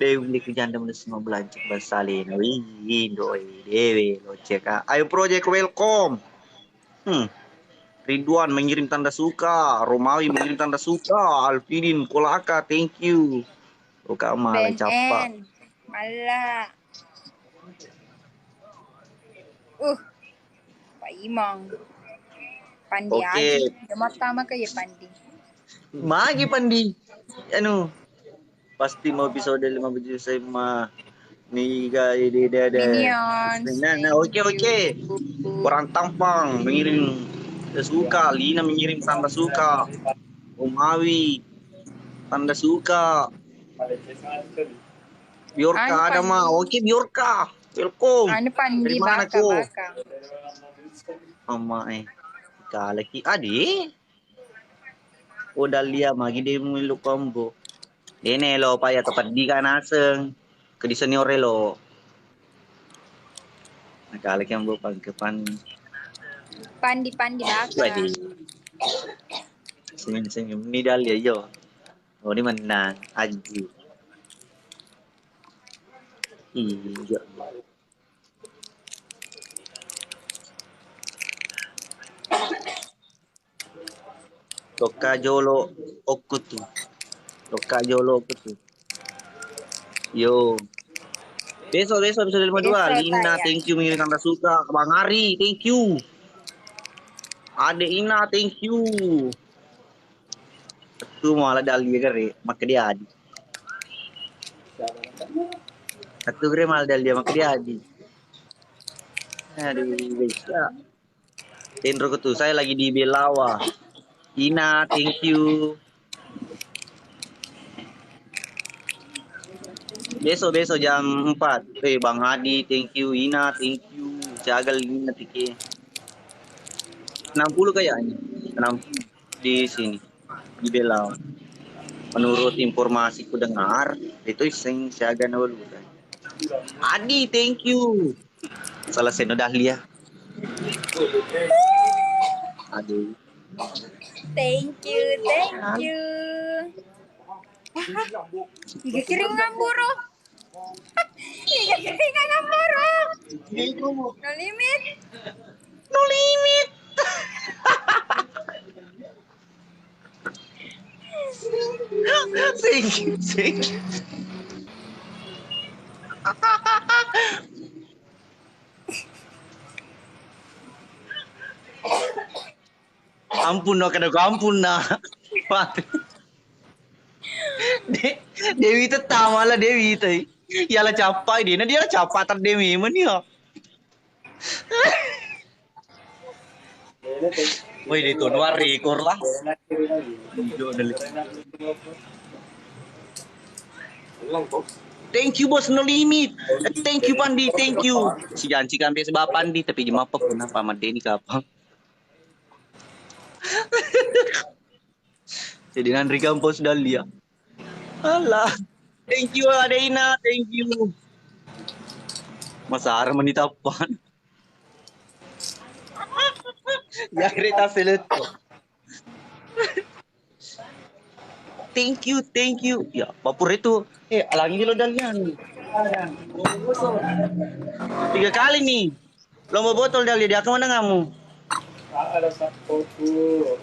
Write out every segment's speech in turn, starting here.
Dewi ke janda mulai semua belajar bahasa Lina. Wih, doi, Dewi, lo cek. Ayo project welcome. Ridwan mengirim tanda suka, Romawi mengirim tanda suka, Alfidin Kolaka, thank you. Oka malah capa. BNN. Malah. Pak Imang. Pandi Oke. Adi. Yang pertama kayak Pandi. Magi Pandi. Anu, pasti mau episode 15 saya mah. Nih guys, ada. Minions. Nah, Thank oke. you. Orang tampang mengirim tanda suka, Lina mengirim tanda suka, Romawi tanda suka, Biorka ada Pandi. mah. Oke, Biorka. Welcome. Pandi Dari mana kok? baka. Mama kalaki adi. Udah lihat magi dia milu combo. Dene lo paya tepat di kanaseng. Ke di senior lo. Nakalaki yang bawa pagkapan. Pandi baka. Wadi. Senyum-senyum ni Dalia yo. Oh ni menang. Aji. Iya. Toka jolo okutu. Toka jolo okutu. Yo. Besok episode 52. Lina, thank you mengirim tanda suka. Bang Ari, thank you. Ade Ina, thank you. Itu malah Dalia kere, maka dia adi. Satu kere malah Dalia, maka dia adi. Aduh, bisa. Intro ke tuh, saya lagi di Belawa. Ina, thank you. Besok jam 4. Bang Adi, thank you. Ina, thank you. Jagal Ina, tiki. 60 kayaknya. 60 di sini. Di Belawa. Menurut informasi ku dengar, itu sing siaga na walu. Adi, thank you. Salah seno Dahlia. Aduh. Thank you. Iga kiringan buro. Iga kiringan buro. No limit. No limit. Sing. Ampun no, kada ampun na. Dewi itu tamalah Dewi itu. Ialah capai dia capai tar Dewi man ya. Woi itu luar rekor lah. Thank you bos, no limit. Thank you Pandi, thank you. Si janji kan biasa sebab Pandi tapi jema apa kenapa sama Denny kapang. Jadi Nandri Kampus Dalia. Alah. Thank you Adeina, thank you. Masa arah menitapan. Ya kereta seleto. Thank you. Ya, papur itu. Alangi lo Dalian. 3 kali nih. Lomba botol Dalia, dia kemana kamu? Ada satu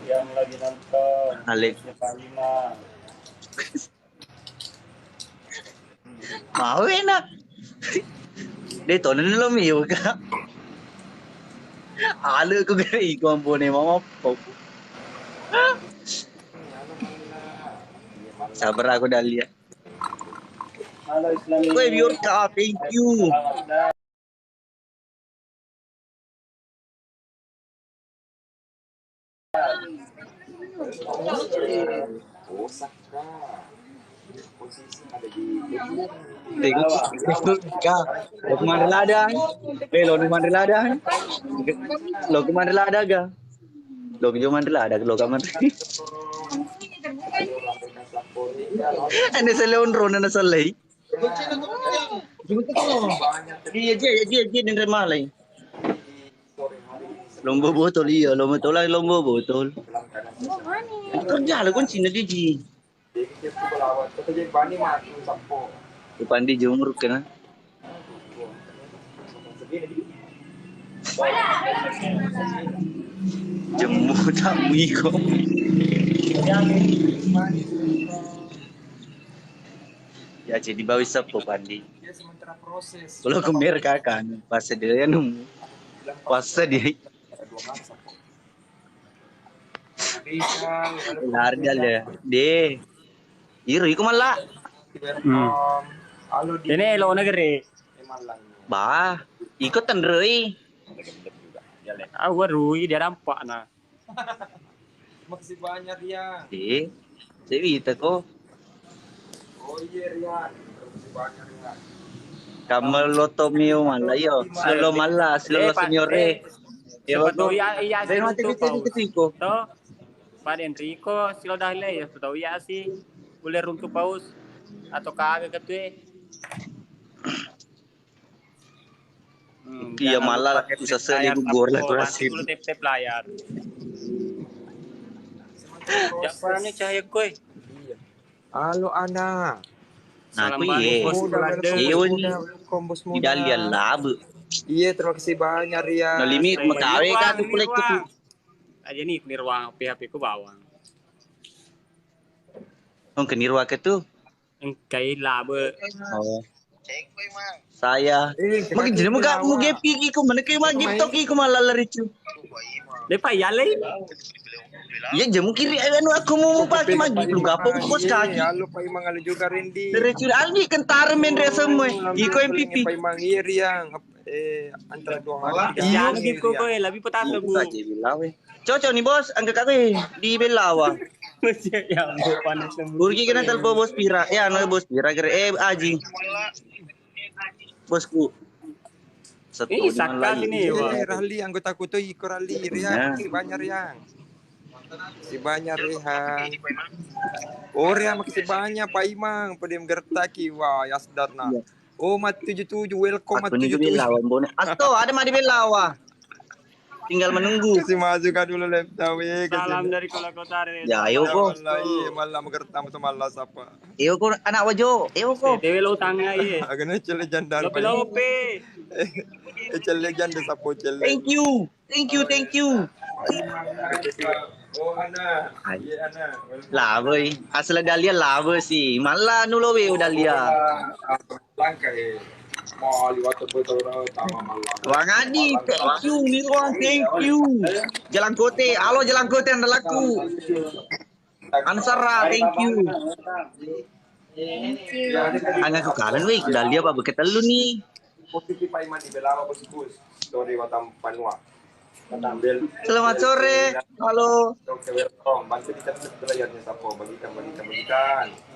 yang lagi nonton. Alex. Mau enak. Dia tahu nih lo mio kak. Alu ko gari ko ang bone mama po. Sabar ako Dalia. Woi Biorka, thank you. Lo kemana ladang? Lo kemana ladang? Lo kemana ladang ga? Lo kemana ladang? Lo kemana? Ano sa Leon Ron na nasalay? Iya din remalay. Lomba botol iya, lomba botol. Kerja lah kun sina di. Pandi jumur kena. Jemu tak miko. Ya jadi bawa sapo Pandi. Dia sementara proses. Kalau kemer kan pas dia nunggu. Pas dia larga ya. De. Iro iko malah. Halo di Ini lo negeri. Bah, ikut tendrei. Aku baru dia nampak nah. Makasih banyak Rian. De. Saya kok. Oh iya Rian. Makasih banyak Rian. Kamelotomio malah yo. Selo malah, selo seniore. Siapa tahu iya Saya mati ketiko. Toh, Pak Enrico silo dahile ya tahu ya sih. Boleh runtuh paus atau kagak ketue. Iya malah usah seli gugor lah tuh Nanti hasil. dulu tep layar. Ya perannya cahaya koi. Iya. Halo Ana. Nah, aku Salam iya. bos Iya nih. Kombos Di dalian labu. Iya, terima kasih banyak Rian. No limit makawe ka tu kulek tu. Aja nih di ruang PHP ku bawang. Oh kenirwa ke tu. Engkai labe. Oh. Saya. Makin jadi muka mu gepi ki ko mana kay mag gipto ki ko malalari chu. Depa yalay. Iya jamu kiri anu aku mau pakai mag lu gapo ko bos kaki. Halo Pak Imang, halo juga Randy. Derechu alni kentare men resemo. Iko MPP. Pak Imang iya Rian. Antara dua hari. Yan gip ko ko labi patato bu. Cocok nih bos, anggap aku di Belawa. Ya ampun panas lembut. Burgi kena telepon bos Pira. Ya, no bos Pira kere Aji. Bosku. Satu Ini Saka sini, Wak. Rali anggotaku tuh Iko Rali Rian. Makasih banyak Rian. Makasih banyak Rian. Oh Rian makasih banyak Pak Imang. Pedem gertaki wah Yasdarna. Oh mat 77 welcome mat Aku nih 77. Belawa bone. Asto ada mah di Belawa. Tinggal menunggu. Kasih masukan dulu laptop ya. Salam dari Kota Kota. Ya, ayo kok. Malah gertam tuh malah apa. Iyo ko anak wajo. Iyo ko. Dewe lo tangga iya. Agak cele janda. Lope. Cele janda sapo cele. Thank you. Thank you, thank you. Oh Ana. Iya Ana. Lah boy, asal Dalia lava sih. Malah nulowe Dalia. Langka mau liwat betul tama malah. Wang Adi, thank you, Nirwan, thank you. Jalan Kote, halo Jalan Kote anda laku. Ansara, thank you. Thank you. Angga ke kanan weh, Dalia apa beketel lu nih. Posisi Pak Iman di Belawa bos. Dari Watam Panua. Ambil. Selamat sore, halo. Oke, welcome. Bantu dicatat layarnya sapo bagikan.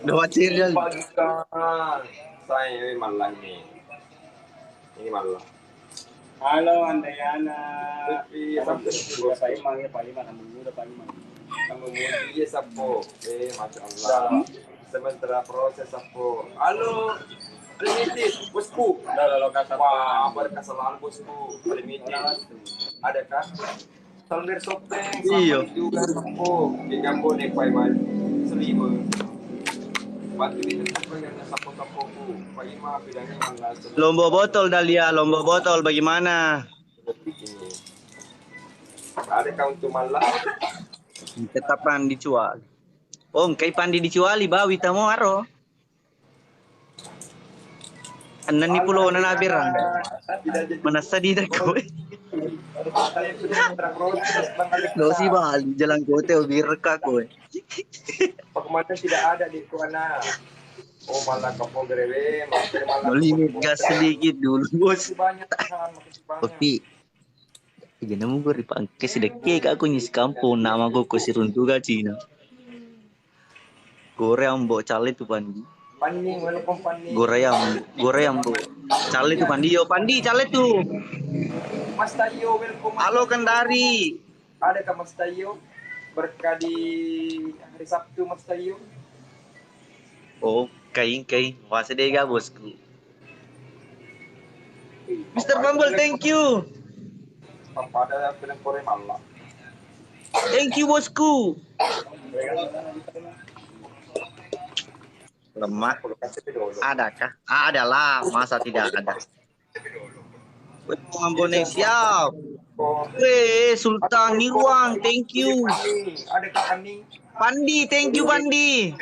Dapat serial. Bagikan. Saya malah ini malah. Halo Andayana. Tapi sampai Pak Imang ya Pak Imang udah Pak Imang. kamu dia sapo. Masya Allah. Sementara proses sapo. Halo. Primitif, bosku. Udah kata Wah, berkesalahan bosku. Primitif. Ada kan? Salder sopeng. Iya. Juga sapo. Di gambo nih Pak Iman. Selima. Bantu ditetapkan dengan sapo-sapoku. Pak Iman bidangnya malah. Lomba botol Dalia, lomba botol bagaimana? Ada kau untuk malah. Tetapan dijual. Oh, kay pandi dijuali bawi tamo aro. Anan ni pulo na nabirang. Manasa di ko. Saya sudah terproses Bang. Dosi Bali Jalan Kote birka ko. Pengumuman tidak ada di Kuana. Oh malah kapol grewe, malah Limit gas sedikit dulu bos. banyak makasih banyak. Tapi Gana mo gue pangke sedeke aku nyis kampung nama ko si runtuga Cina. Gore ambo cale tu pandi. Paning, welcome Paning. Gore ambo. Cale tu pandi yo pandi cale tu. Mas Tayo, welcome. Halo Kendari. Ada kah Mas Tayo? Berkah di hari Sabtu Mas Tayo. Oh, kay wasa dega bosku. Mr. Bumble, thank you. Pada film Korea malah. Thank you bosku. Lemak. Adakah? Adalah, masa tidak ada? Ambone siap. Sultan Nirwang, thank you. Ada kapan nih? Pandi, thank you Pandi.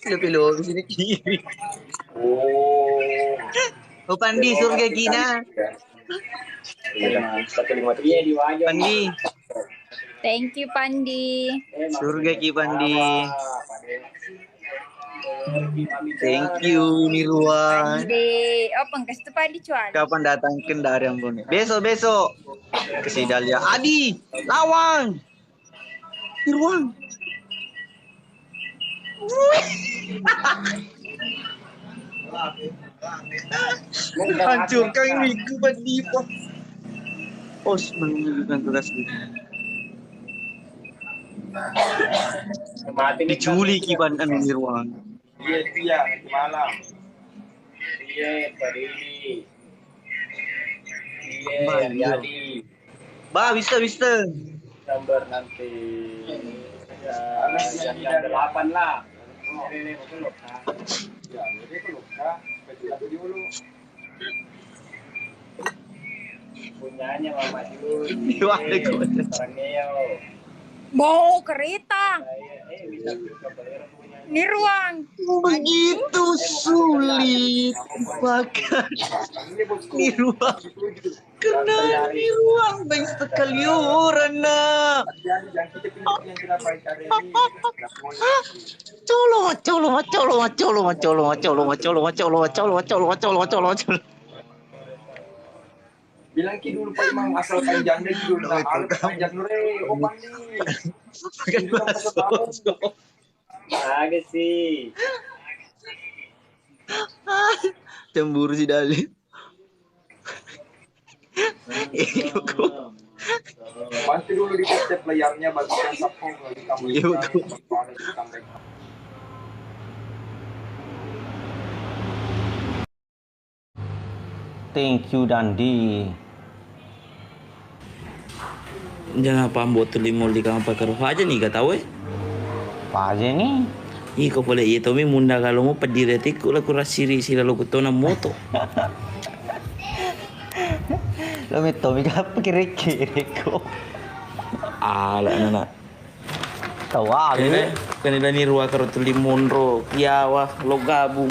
Lebih lo di sini kiri. Oh Pandi, surga Kina. Pandi, Thank you, Pandi. surga Ki Pandi. Thank you Nirwan. Pandi. Oh, pangkas tu Pandi cuan. Kapan datang ke dari Ambon? Besok. Ke Sidalia. Adi, Lawang. Nirwan. Hancurkan minggu Pandi. Pos menunjukkan tugas kita. Diculi Kiban Nirwan. Iya, malam. Ba, bisa. Gambar nanti jam 8 lah. Punyanya Mama Jun. Orang Neo. Bawa kereta. Nirwang. Begitu sulit bahkan Nirwang. Kena Nirwang baik sekali orang nak. Colo. Bilang ki dulu Pak Imam asal panjang deh dulu. Nah, panjang dulu opan nih. Bukan masuk. Agak sih. Cemburu si Dali. Bantu dulu di step layarnya bagian sapong lagi kamu. Iya, betul. Thank you Dandi. Jangan pambo tu limol di kamar pakai aja nih kata we. Apa aja nih? Iko boleh iya tapi munda kalau mau pediri tiku lah kurang siri lo kutona moto. Lo mito apa kiri ko. Ala nana. Tawa Kanila ni ruwa karo tu limon ro. Kiawa lo gabung.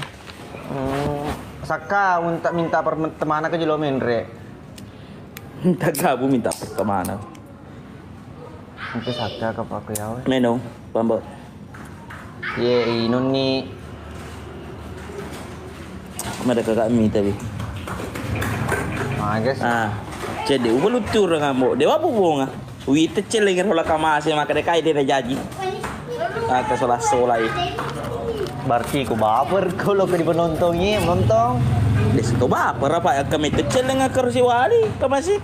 Saka minta pertemanan ke jelo menre. Minta gabung minta pertemanan. Mungkin saka ke pak ya. Menong pambo. Ye inon ni. Mada kakak mi tapi. Magas. Jadi uba lutur ngamo. Dewa bubonga. Wite celeng rola kamase maka dekai dia jaji. Ata solai. Berarti ku baper kalau ke penontonnya nonton. Des to baper apa kami celeng ngakar si wali kamasik.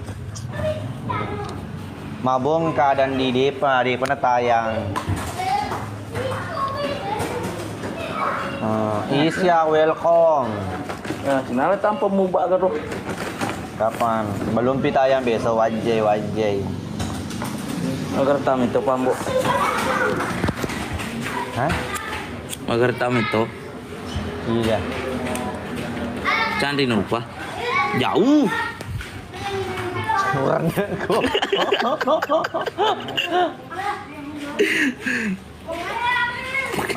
Mabong keadaan di depa tayang. Isya welcome. Ya, sinala tanpa mubak karo. Kapan? Belum pitayang besok wajay. Agar tam itu pambo. Hah? Agar tam itu. Iya. Candi nupa. Jauh. Warna kok.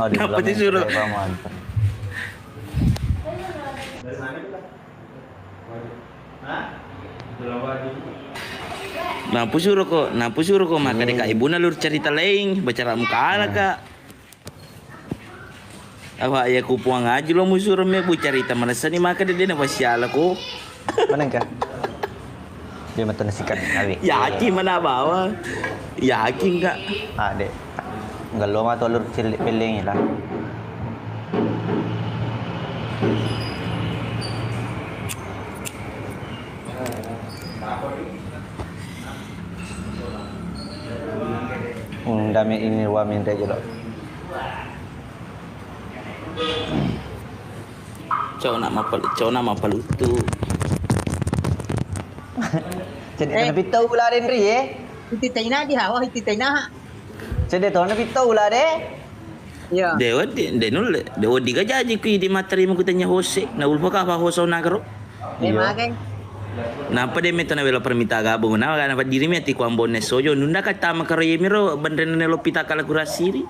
Kenapa disuruh? Nampu suruh kok maka deka ibu nalur cerita lain baca muka anak kak. Apa ya ku puang aja lo musuh me bu cerita merasa nih maka dia nak siala ko. Mana kah? Dia mata nasikan kali. Yakin mana bawa? Yakin kak? Dek. Enggak lo mah tolur pilih lah. Dami ini wamin aja lo. Cowok nama palutu. Jadi nabi tahu lah den ri Iti tayo na di hawa, iti tayo na. Jadi tahu nabi tahu lah deh. Iya. Dewa denul dewa diga jaji ku di materi mo kutanya Jose. Na ulpa ka pa Jose na karo. Makai. Napa de meto na vela permita gabo na kana pa diri meti ku ambone sojo nunda ka tama karo yemiro bandren ne lopita kala kurasiri.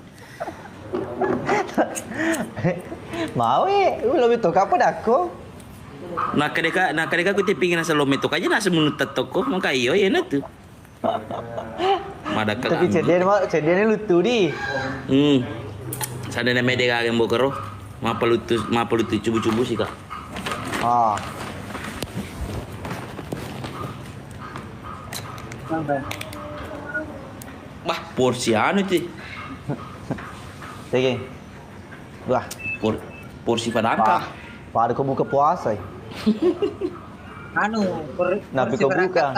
Mau lebih to kapo dako. Nakadeka ku tipingin sa lometo kanya nasa munut tatoko maka iyo na tu. Madaka. Tapi cedian lutu di. Sada na mede ka mo karo. Mapalutu cubu-cubu sih kak. Ah. Wah, porsi anu itu. Sige. Wah, Porsi padangka. pada kau buka puasa. Napi kau buka.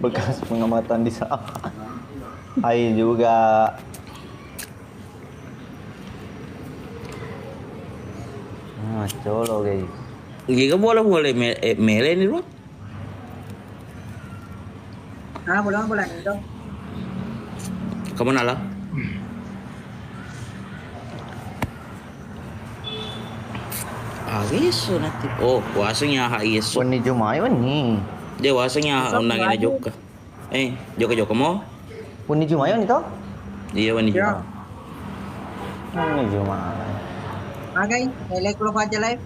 Bekas pengamatan di sana. Hai juga. Colo guys. Giga boleh mele ni lu. Boleh itu. Kamu nala? Isso nanti. Oh, puasanya isso. Wani Jumai wani. Dia puasanya unang ina joka. Joka mo? Wani Jumai wani to? Iya wani juga. Wani Jumai. Makai, like lo aja live.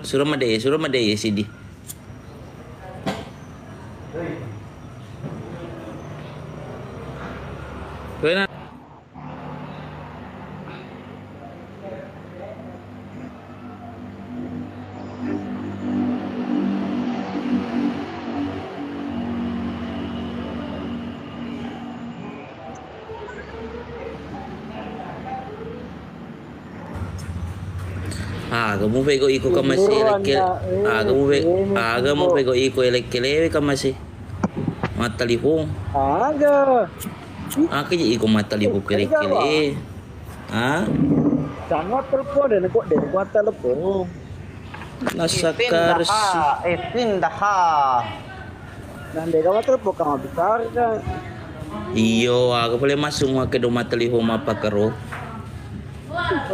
Suruh madaya sidi. Kena. Kamu pego iko kamasi elekele. Kamu pego iko elekele kamasi. Matalihong. Kaya iko matalihong elekele. Sangat telepon dan kuat telepon. Nasa karsi. Pindah. Dan dia kamu telepon kamu besar kan. Iyo, aku boleh masuk ke rumah telepon apa karo?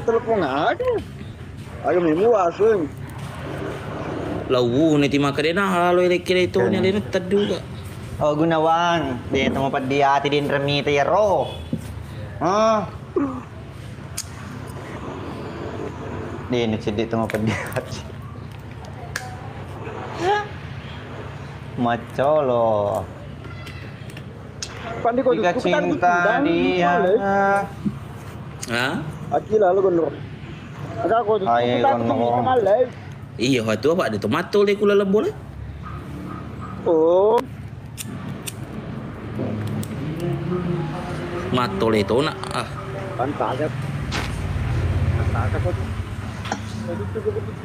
Telepon nggak ada. Ayo memu asing. Lawu nanti makan halo elekele itu nya lena taduga. Oh Gunawan, dia tempat dia tidin remi tero. Dia ini cedik tempat dia. Macolo. Pandi kau Jika cinta dia. Akila lu gondor. Ada kau gondor. Iya, itu apa ada tomato le kula lembol. Oh. Matole itu nak Pantas kau.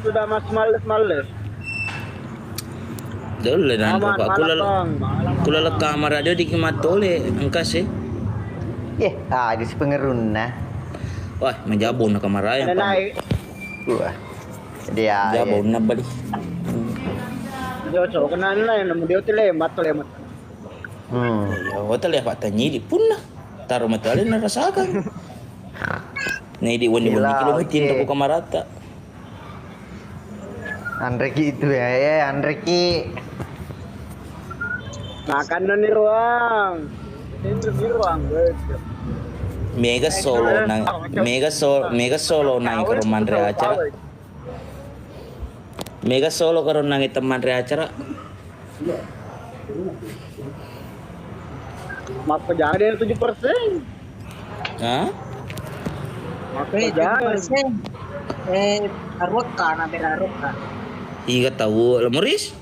Sudah males. Dole dan apa kula le kamar ada di matole angkas eh. Di si pengerun nah. Wah, menjabon na kamar ayam. Wah. Dia jabon na bali. Dia cok kenan lah yang dia telemat. Hotel ya Pak Tanyi di pun lah. Taruh matale na rasakan. Nih di wani kilometer untuk kamarata. Andreki itu ya Andreki. Makanan di ruang. Itu di ruang, Mega solo nang ke rumah acara. Mega solo karon nang teman acara. Mak pejalan 7%. Hah? Mak pejalan. Aroka na beraroka. Iga tahu lamuris?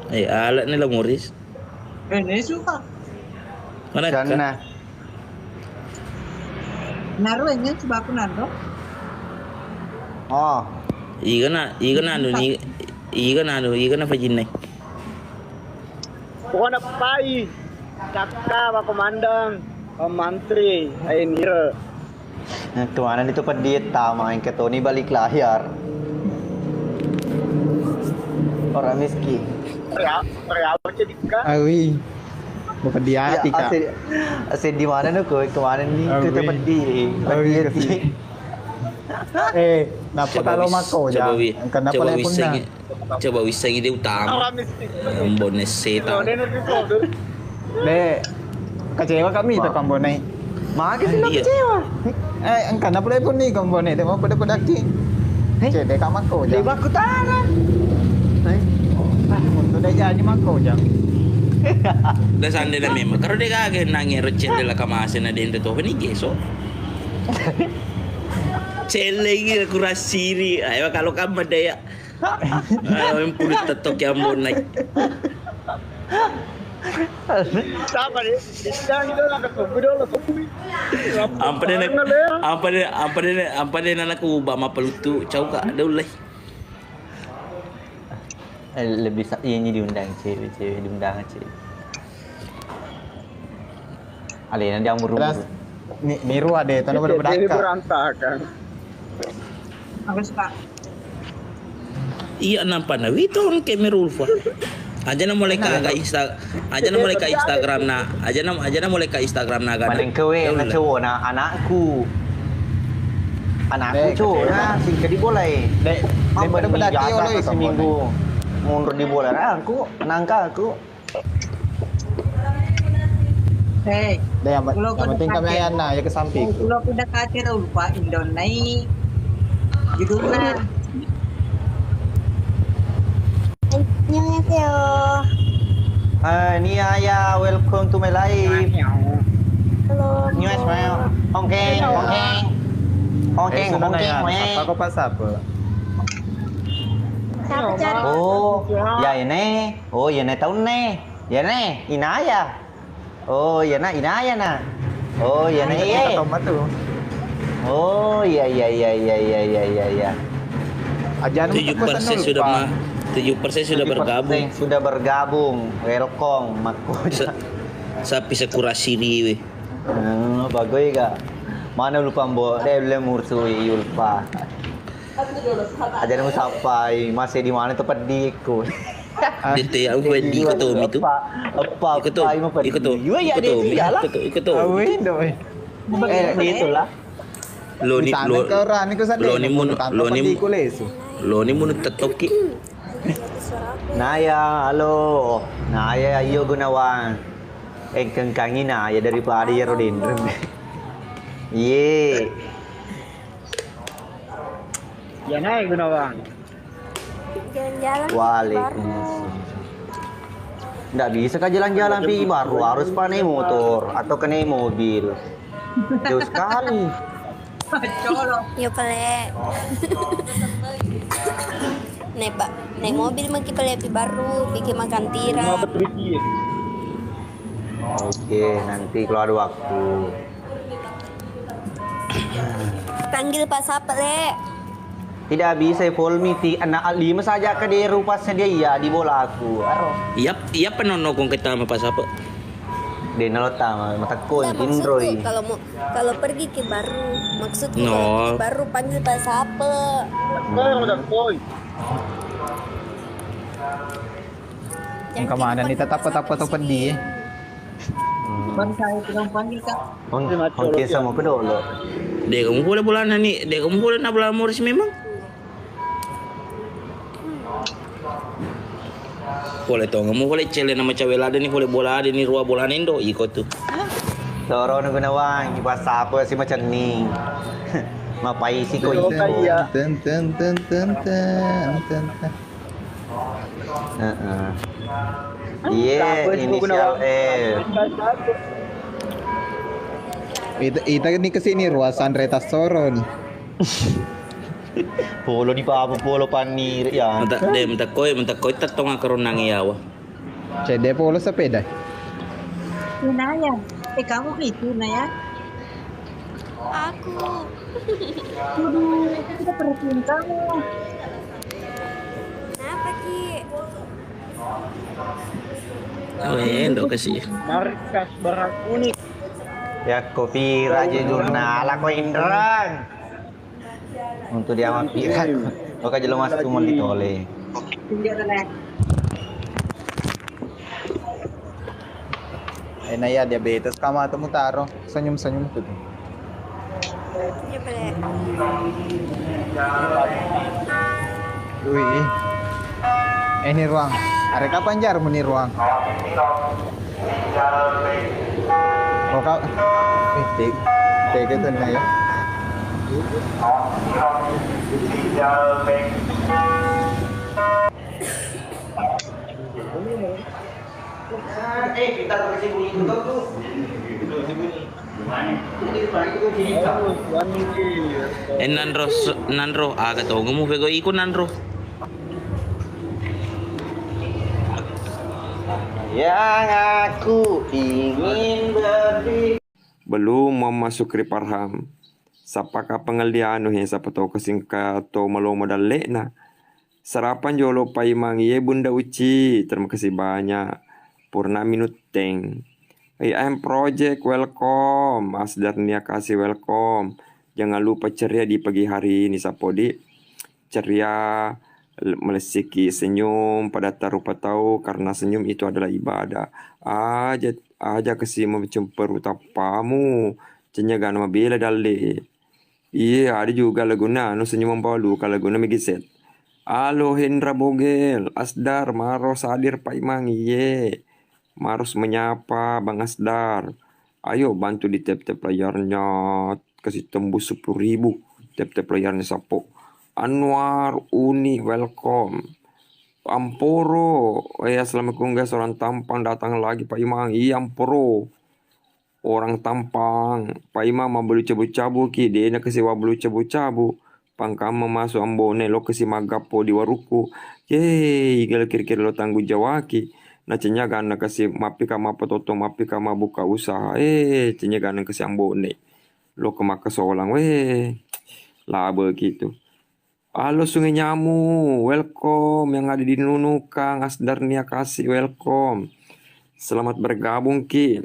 Alat ni lamuris. Ini suka. Mana sana? Naruh ini coba aku nando. Oh. Iga na fajin nai. Pokoknya pai. Cakka pak komandang, mantri, ayo nira. Nah, kemarin itu pendeta main ke Tony balik layar. Orang miskin. Real jadi kan. Awi. Bukan dia Ya, Kak. asyik di mana tuh kau kemarin nih kita pedih. Napa kalau mako ya? Kenapa coba lepon na? coba bisa ide utama. Bones setan. Le, kecewa kami Wah. tak kambonai. Makin sila Iya. kecewa. Angka na pala pun ni kambonai. Temo pada ki. Cede ka mako Di ja. baku tangan. Untuk dah jadi mako ja. Da sande na memang. Karo de kage nangi recen de la kamase na dentro to ni geso. Celeng kurasiri. Ayo kalau kamu daya. Ayo pulut tetok yang mau naik. Sama deh. Kita kita nak kumpul dulu kumpul. Apa dia nak ubah ma pelutu. Cau kak ada ulai. Lebih ini diundang cewek diundang cewek. Alina dia umur Terus niru ada tanah pada Jadi pedaka. berantakan. Aku suka. Iya nampak na wito on kemerulfa. Aja na mulai ka Instagram na. Aja na mulai ka Instagram na Paling kewe na cowok na anakku. Anakku cowok na singkat di bola Dek, pada pedaki oleh seminggu. Mundur di bola aku, nangka aku. Hei, Dek, yang penting kami ayan na ya ke samping. kalau udah kacir lupa Indonesia judulnya. 안녕하세요. Ni Ayah, welcome to my life. Halo. New smile. Hongkeng. Apa kau pas apa? Siapa cari? Oh, ya ini. Oh, ya ini tahun nih. Ya nih, Inaya. Oh, ya na Inaya na. Oh, ya nih. Kita tahu tu. Oh, ya. Ajan 7% sudah bergabung. Sudah bergabung. Welcome, Makoja. Sapi sekurasiri we. Bagoy ka. Mana lupa mbo? Dele mursui yulpa. Ajar mo sampai masih di mana tempat diku. Dito ya aku di ikotom itu. Apa? Ikotom. Awin doi. Itulah. Lo ni mun tetoki. Naya, halo. Naya, ayo gunawan. Kengkangi Naya daripada ya Rodin. Ye. Ya naik Gunawan. Jalan-jalan. Waalaikumsalam. Nggak bisa kah jalan-jalan pi baru harus pakai motor atau kena mobil. Jauh sekali. Colok. Yo pale. Naik mobil maki pale pi baru, bikin makan tira. Oke, nanti kalau ada waktu. Panggil pas apa le? Tidak bisa full meeting. Anak 5 saja ke dia rupasnya dia iya di bola aku. Iya penono kong kita apa apa. Dia nalota mata kon Nggak, Indroy. maksudku kalau pergi ke baru, maksudku No. kalau pergi baru panggil pas apa? Udah koi. Jangan Kemana telepon nih tetap pas apa atau di pedih? sini. Kan saya bilang panggil kak. Oke sama ke dulu. Dek kamu boleh bulan ni, dek kamu boleh nak bulan Morris memang. Boleh tau kamu boleh cele nama cewek lada ni boleh bola ada ni ruang bola nendo ikut tu. Soro na gunawang kipas apa si macam ni. Mapai si ko iko. Ten. Iya, inisial F. Ita ni kesini ruasan Reta Soro nih. Polo di pa polo panir ya. Menta koi tatong akaron nang iyawa. Cede polo sepeda. Naya, kamu itu Naya? Aku. Kita perhatiin kamu. Kenapa Ki? Oh endo kasih. Markas barang unik. Ya kopi raja jurnal ako Indran. Untuk dia mah pira. Oke jelo mas tu mau ditole. Tidak ada. Naya diabetes kama temu taro. Senyum-senyum tuh. Ya boleh. Wih. Ini ruang. Are kapan jar meni ruang? Oh kau. Tega tuh ya. Kita bersih itu tuh. Nandro, aga to mo fego iko Nandro. Yang aku ingin beri. Belum masuk ke parham. Sapaka pengaliano he sapato kasingka to malo modal na. Sarapan jolo paimang ye bunda uci. Terima kasih banyak. Purna minuteng. AM Project welcome. Asdar Nia kasih welcome. Jangan lupa ceria di pagi hari ini sapodi. Ceria melesiki senyum pada tarupa tahu karena senyum itu adalah ibadah. Aja kasih mencemper utapamu. Cenyaga nama bela dale. Iya ada juga laguna no senyum membalu kalau laguna megiset. Halo Hendra Bogel, Asdar, Maros hadir Pak Imang, iye. Maros menyapa Bang Asdar. Ayo bantu di tap-tap layarnya, kasih tembus 10.000 tap-tap layarnya sapo. Anwar Uni welcome. Amporo, assalamualaikum guys, orang tampang datang lagi Pak Imang. Iya Amporo, orang tampang. Pak Imang mau beli cabu-cabu ki, dia nak kasih beli cabu-cabu. Pangkama masuk ambone lo kasih magapo di waruku. Yeay, gala kira-kira lo tanggung jawab ki. Nah cenya gana kasih mapi kama pototo mapi kama buka usaha. Cenya gana kasih ambone. Lo kemaka seolang laba gitu. Halo Sungai Nyamu, welcome. Yang ada di Nunukan, Asdar Nia kasih welcome. Selamat bergabung Ki.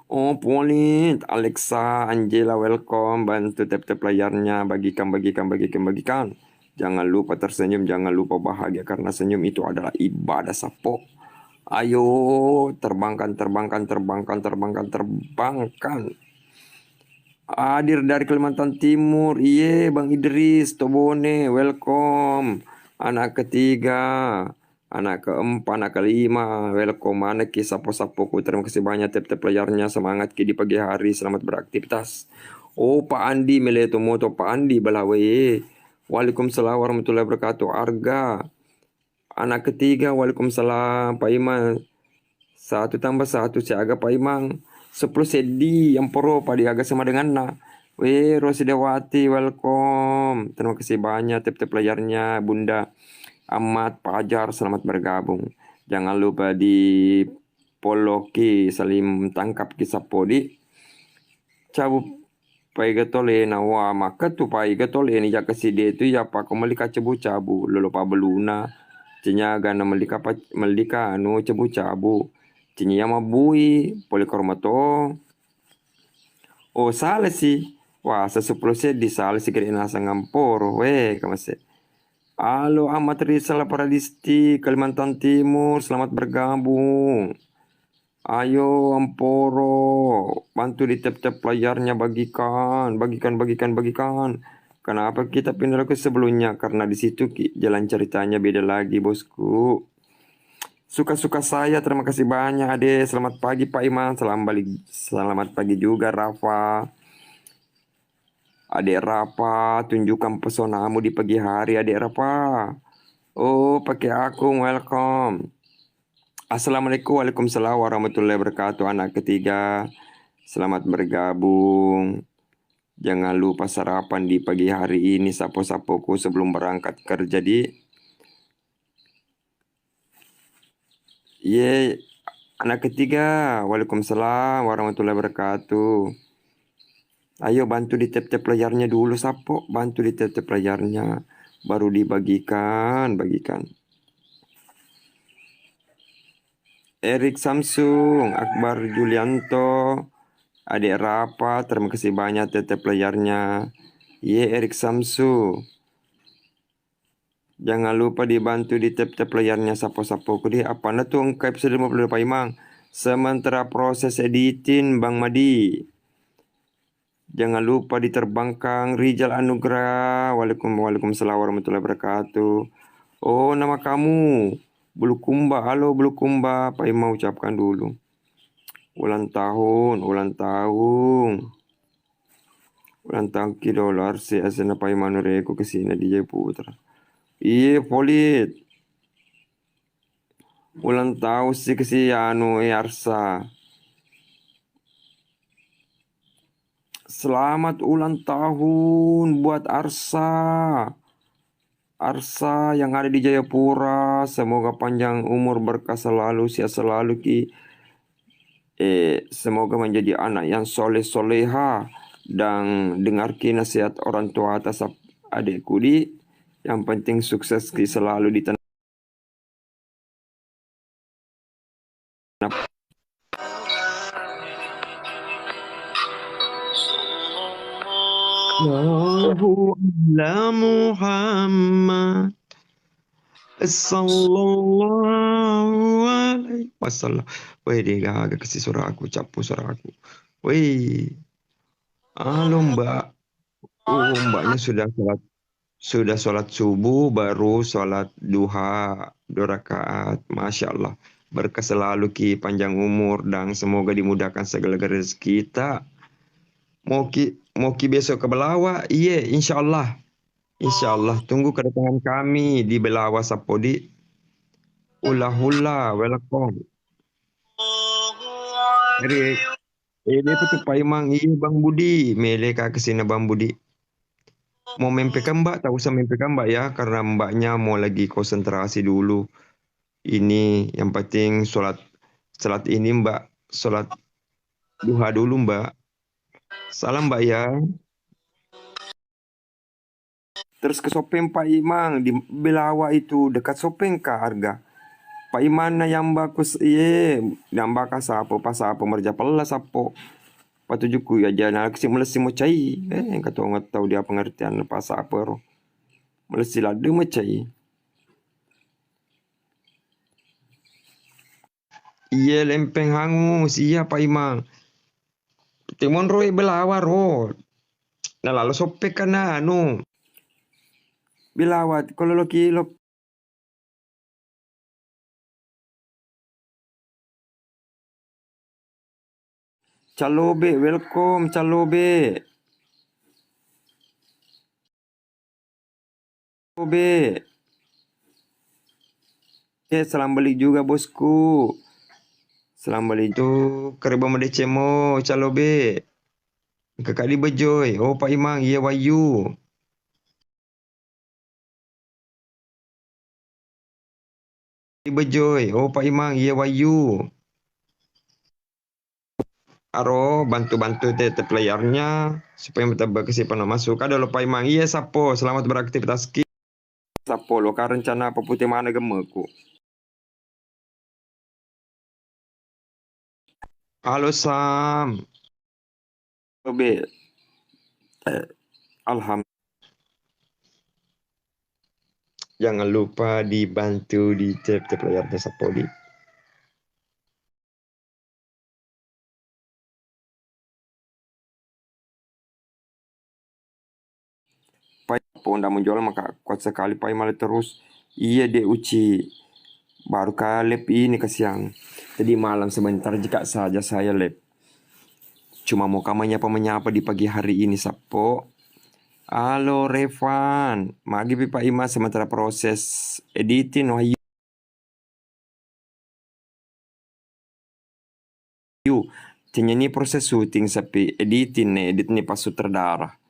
Oh Polin, Alexa, Angela welcome. Bantu tap-tap layarnya, bagikan. Jangan lupa tersenyum, jangan lupa bahagia karena senyum itu adalah ibadah sapo. Ayo terbangkan. Hadir dari Kalimantan Timur, iye Bang Idris, Tobone, welcome. Anak ketiga, anak keempat, anak kelima, welcome. Anak ki sapo-sapoku, terima kasih banyak tap-tap layarnya, semangat ki di pagi hari, selamat beraktivitas. Oh Pak Andi, meleto moto Pak Andi balawe. Waalaikumsalam warahmatullahi wabarakatuh. Arga, anak ketiga, waalaikumsalam Pak Iman. 1 tambah 1 siaga Pak Imang. 10 sedi yang poro pada agak sama dengan na. Rosi Dewati welcome. Terima kasih banyak tap-tap layarnya Bunda Ahmad Pajar, selamat bergabung. Jangan lupa di follow ki salim tangkap kisah podi. Cabu pai gatole nawa maka tu pai gatole ni jaka side tu ya pa komalika cabu lolo pa beluna. Cenya gana melika anu cabu. Cinya mabui polikoromato. Oh salah sih. Wah, 10 set di salah sih kira nasa ngamporo. Kamase. Halo Ahmad Rizal Paradisti Kalimantan Timur, selamat bergabung. Ayo Amporo, bantu di tap-tap layarnya, bagikan. Kenapa kita pindah ke sebelumnya? Karena di situ jalan ceritanya beda lagi bosku. Suka-suka saya, terima kasih banyak Ade. Selamat pagi Pak Iman, selamat pagi juga Rafa. Adek Rafa, tunjukkan pesonamu di pagi hari Adek Rafa. Oh pakai aku, welcome. Assalamualaikum, waalaikumsalam warahmatullahi wabarakatuh. Anak ketiga, selamat bergabung. Jangan lupa sarapan di pagi hari ini, sapo-sapoku sebelum berangkat kerja di. Anak ketiga, waalaikumsalam warahmatullahi wabarakatuh. Ayo bantu di tap-tap layarnya dulu sapo, bantu di tap-tap layarnya, baru dibagikan. Erik Samsung, Akbar Julianto, Adik Rapa, terima kasih banyak tetap playernya. Erik Samsu. Jangan lupa dibantu di tap-tap layarnya sapo-sapo kudi. Apa na tuh engkau episode 50 Pak Imang. Sementara proses editing Bang Madi. Jangan lupa diterbangkan Rijal Anugrah. Waalaikumsalam warahmatullahi wabarakatuh. Oh, nama kamu Bulukumba. Halo Bulukumba. Pak Imam ucapkan dulu. Ulang tahun. Ulang tahun $, si asana Pak Imam Nureko kesini di Jayapura. Iya, Polit. Ulang tahun si Arsa. Selamat ulang tahun buat Arsa. Arsa yang ada di Jayapura. Semoga panjang umur, berkah selalu, sehat selalu ki. Semoga menjadi anak yang soleh-soleha dan dengarkan nasihat orang tua atas adikku di. Yang penting sukses ki selalu di tanah. Muhammad sallallahu alaihi wasallam. Woi, dia agak kasih suara aku, capu suara aku. Woi, halo Mbak. Mbaknya sudah sholat subuh, baru sholat duha 2 rakaat. Masya Allah. Berkah selalu ki, panjang umur dan semoga dimudahkan segala rezeki kita. Mau ki besok ke Belawa? Iya, insya Allah. Insya Allah, tunggu kedatangan kami di Belawa Sapodi. Hula, welcome. Dari ini tuh Pak Imang, iya Bang Budi. Mele kak kesini Bang Budi. Mau mempekan Mbak, tak usah mempekan Mbak ya, karena Mbaknya mau lagi konsentrasi dulu. Ini yang penting sholat ini Mbak, sholat duha dulu Mbak. Salam Mbak ya. Terus ke Sopeng Pak Imang di Belawa itu dekat Sopeng kah harga? Pak Imang na yang bagus iye nambah sapo pas sapo merja pelas sapo patujuku ya jangan kesih melesi mau cai yang kata nggak tahu dia pengertian pas apa roh melesi ladu mau cai iye lempeng hangus iya Pak Imang timon roe Belawa roh nah lalu Sopeng kana anu Belawa kalau lo kilo Calobe, welcome Calobe. Calobe. Salam balik juga bosku. Salam balik itu kerba medecemo Calobe. Kakak di Bejoy. Oh Pak Imang, iya Wayu. Di Bejoy. Oh Pak Imang, iya Wayu. Aro bantu-bantu tetap layarnya supaya betapa kesiapan masuk. Ada lupa Imang. Iya Sapo, selamat beraktivitas ki. Sapo lo ka rencana apa putih mana gemeku. Halo Sam. Obe. Alhamdulillah. Jangan lupa dibantu di tap layarnya Sapo di. Pai ponda menjual maka kuat sekali Pai malah terus. Iya dek Uci. Baru kali ini ke siang. Tadi malam sebentar jika saja saya lep. Cuma mau kamu menyapa di pagi hari ini Sapo. Halo Revan. Magi Pak Ima sementara proses editing wahyu. Ini proses syuting tapi editing nih, edit nih pas sutradara.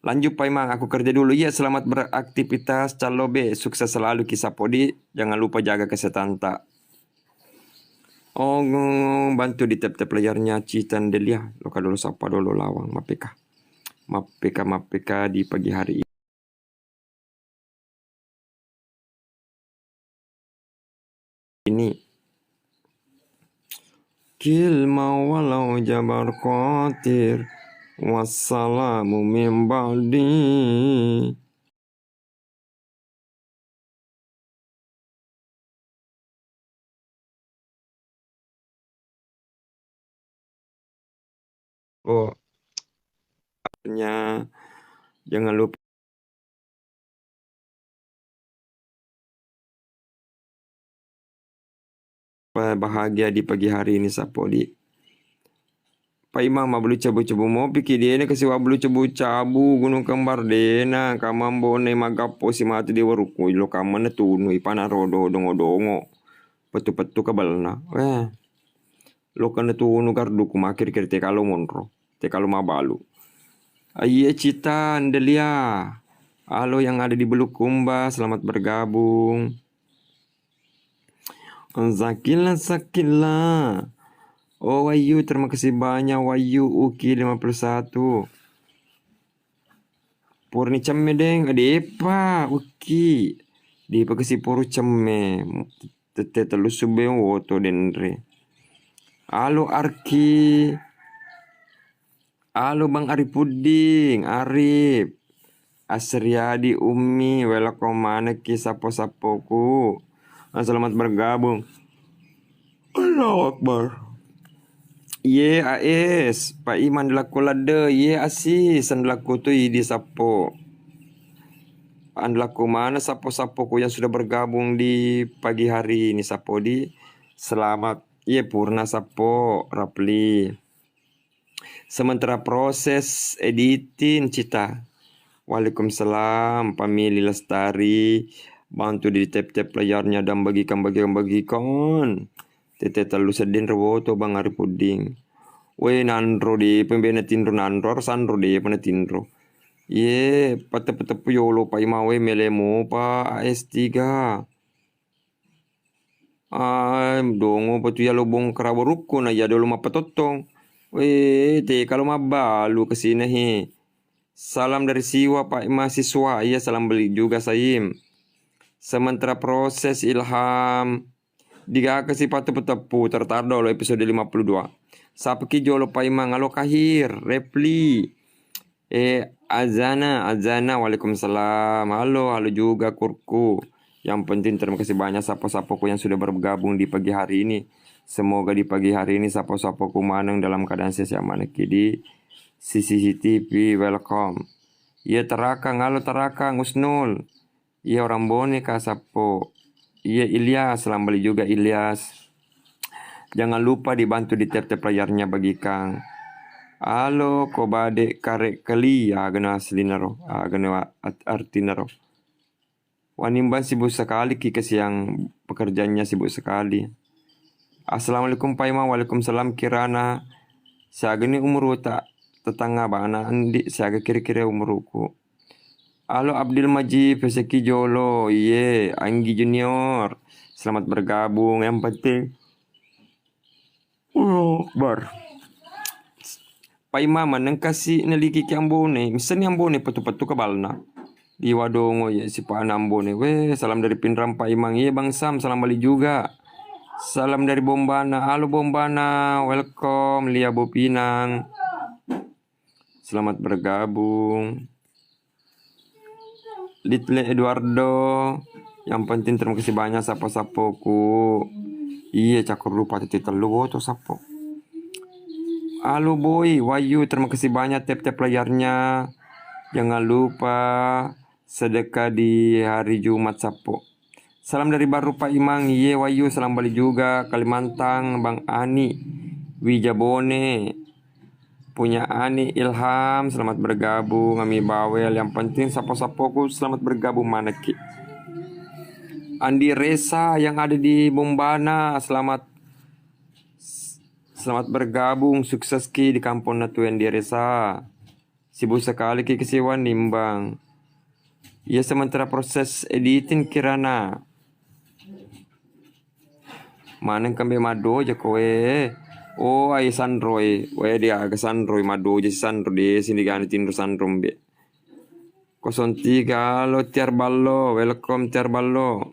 Lanjut Pak Imang, aku kerja dulu ya. Selamat beraktivitas Calobe, sukses selalu kisah podi. Jangan lupa jaga kesehatan tak. Oh, bantu di tap layarnya Citan Delia. Loka dulu sapa dulu lawang mapeka di pagi hari ini. Kil mau walau jabar qatir. Wassalamu min ba'di. Oh, artinya jangan lupa bahagia di pagi hari ini Sapodi. Pak Imam mablu cabu-cabu mau pikir dia ni kasi wablu cabu-cabu gunung kembar dena kamambo ne magapo si mati dia waruku lo kamana tunu ipana rodo dongo-dongo petu-petu kabalna. Lo kana tunu gardu kumakir kir te kalau monro te kalau mabalu. Aye cita Andelia. Halo yang ada di Bulukumba, selamat bergabung. Zakila. Oh Wahyu, terima kasih banyak Wahyu Uki 51. Purni cemme deng, adepa Uki. Di pagasi puru cemme. Tete telu sube woto denre. Halo Arki. Halo Bang Arif Puding, Arif. Asriadi Umi, welcome mana ki sapo-sapoku. Selamat bergabung. Allahu Akbar. Ye AS, Pak Iman laku lada, ye asis an laku tu di sapo. An laku mana sapo-sapoku yang sudah bergabung di pagi hari ini sapo di. Selamat. Ye Purna sapo, Rapli. Sementara proses editing cita. Waalaikumsalam, Pamili Lestari. Bantu di tap-tap layarnya dan bagikan. Tete telu sedin rewoto Bang Arif Puding. We nandro di pembina tinro nandro sandro di pena tinro. Ye pate puyolo pa imawe melemo pa AS3. Dongo patu ya lobong keraboruko na ya dulu mapatotong. We te kalau mabalu kesini he. Salam dari Siwa Pak mahasiswa. Iya salam beli juga Saim. Sementara proses Ilham diga kasih patu petepu tertardo lo episode 52. Sapa ki jolo Pak Imang halo Kahir Repli. Azana Waalaikumsalam. Halo juga Kurku. Yang penting terima kasih banyak sapo-sapoku yang sudah bergabung di pagi hari ini. Semoga di pagi hari ini sapo-sapoku maneng dalam keadaan sehat maneki di CCTV welcome. Iya Terakang, halo Terakang Usnul. Iya orang boneka sapo. Iya Ilyas, salam balik juga Ilyas. Jangan lupa dibantu di tap-tap layarnya bagi Kang. Halo Kobade Karek Kali ya gana aslinaro, gana artinaro. Wanimban sibuk sekali kikes yang pekerjaannya sibuk sekali. Assalamualaikum Pak Imam, waalaikumsalam Kirana. Siagani umur tak tetangga bana andi siaga kira-kira umurku. Halo Abdul Majid Peseki Jolo, iye Anggi Junior. Selamat bergabung. Yang penting Akbar. Pak Imam nang kasih neliki ki ambone. Misalnya ambone petu-petu kebalna. Di wadongo ya si Pak ambone. We salam dari Pinram Pak Imam. Iya Bang Sam salam balik juga. Salam dari Bombana. Halo Bombana, welcome Lia Bopinang. Selamat bergabung. Little Eduardo. Yang penting terima kasih banyak sapo-sapoku. Iya cakur lupa titik telu to sapo. Halo boy, Wahyu terima kasih banyak tap-tap layarnya. Jangan lupa sedekah di hari Jumat sapo. Salam dari baru Pak Imang. Iya Wahyu salam balik juga. Kalimantan Bang Ani Wijabone. Punya Ani Ilham, selamat bergabung. Ami Bawel, yang penting sapo-sapoku selamat bergabung maneki. Andi Resa yang ada di Bombana, selamat bergabung. Sukses ki di kampung Natu Andi Resa. Sibuk sekali ki kesiwan nimbang. Ya sementara proses editing Kirana. Mana kambe mado aja kowe. Oh ay Sandroy, we dia agak Sandroy madu jadi Sandro di sini ganti tinro Sandro be. 03 halo Tiar Ballo, welcome Tiar Ballo.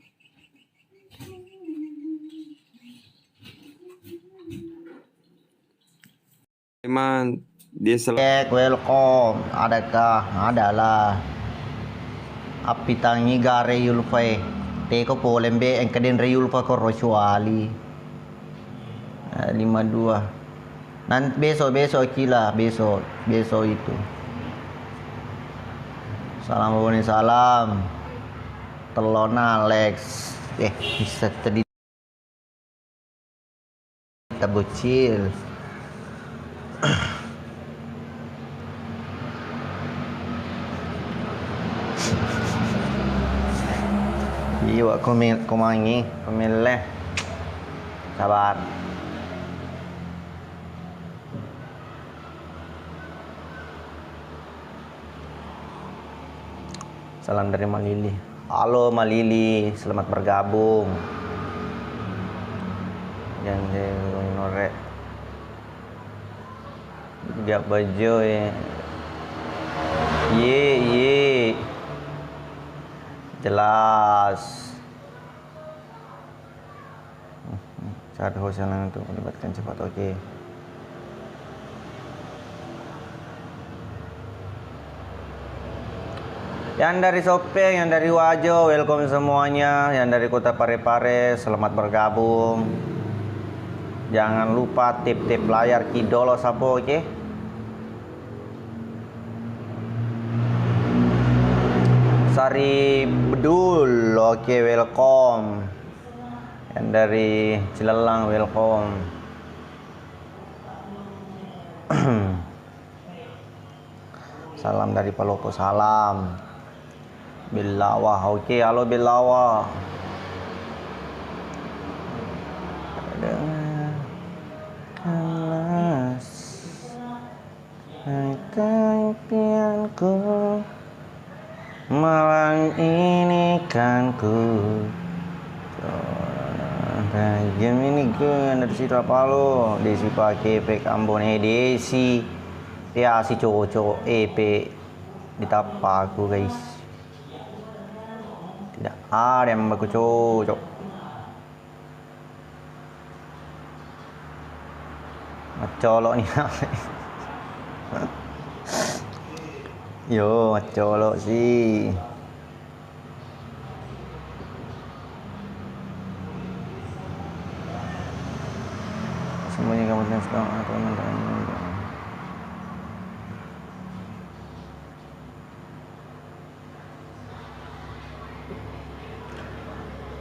Emang dia Welcome. Adakah? Adalah. Apitangi gare yulfai. Teko polembe engkaden re yulfa korrosuali. 52. Nanti besok kila besok itu. Salam. Telon Alex. Bisa tadi kita bocil. Iya, kumangi, pemilih. Sabar. Salam dari Malili. Halo Malili, selamat bergabung. Jangan norek. Tidak baju ya. Ye. Jelas. Saat host yang untuk melibatkan cepat oke. Yang dari Sopeng, yang dari Wajo, welcome semuanya. Yang dari Kota Parepare, selamat bergabung. Jangan lupa tip-tip layar Kidolo Sapo, oke? Sari Bedul, oke, welcome. Yang dari Cilelang, welcome. Salam dari Palopo, salam. Bilawah, oke, halo Bilawah. Kelas impianku malam ini kan ku game ini kan dari situ apa lo Desi pakai EP Ambon Desi ya si cowok EP ditapa aku guys, tidak ada yang baku cocok. Colok nih. Yo, colok sih. Semuanya kamu sekarang atau teman-teman.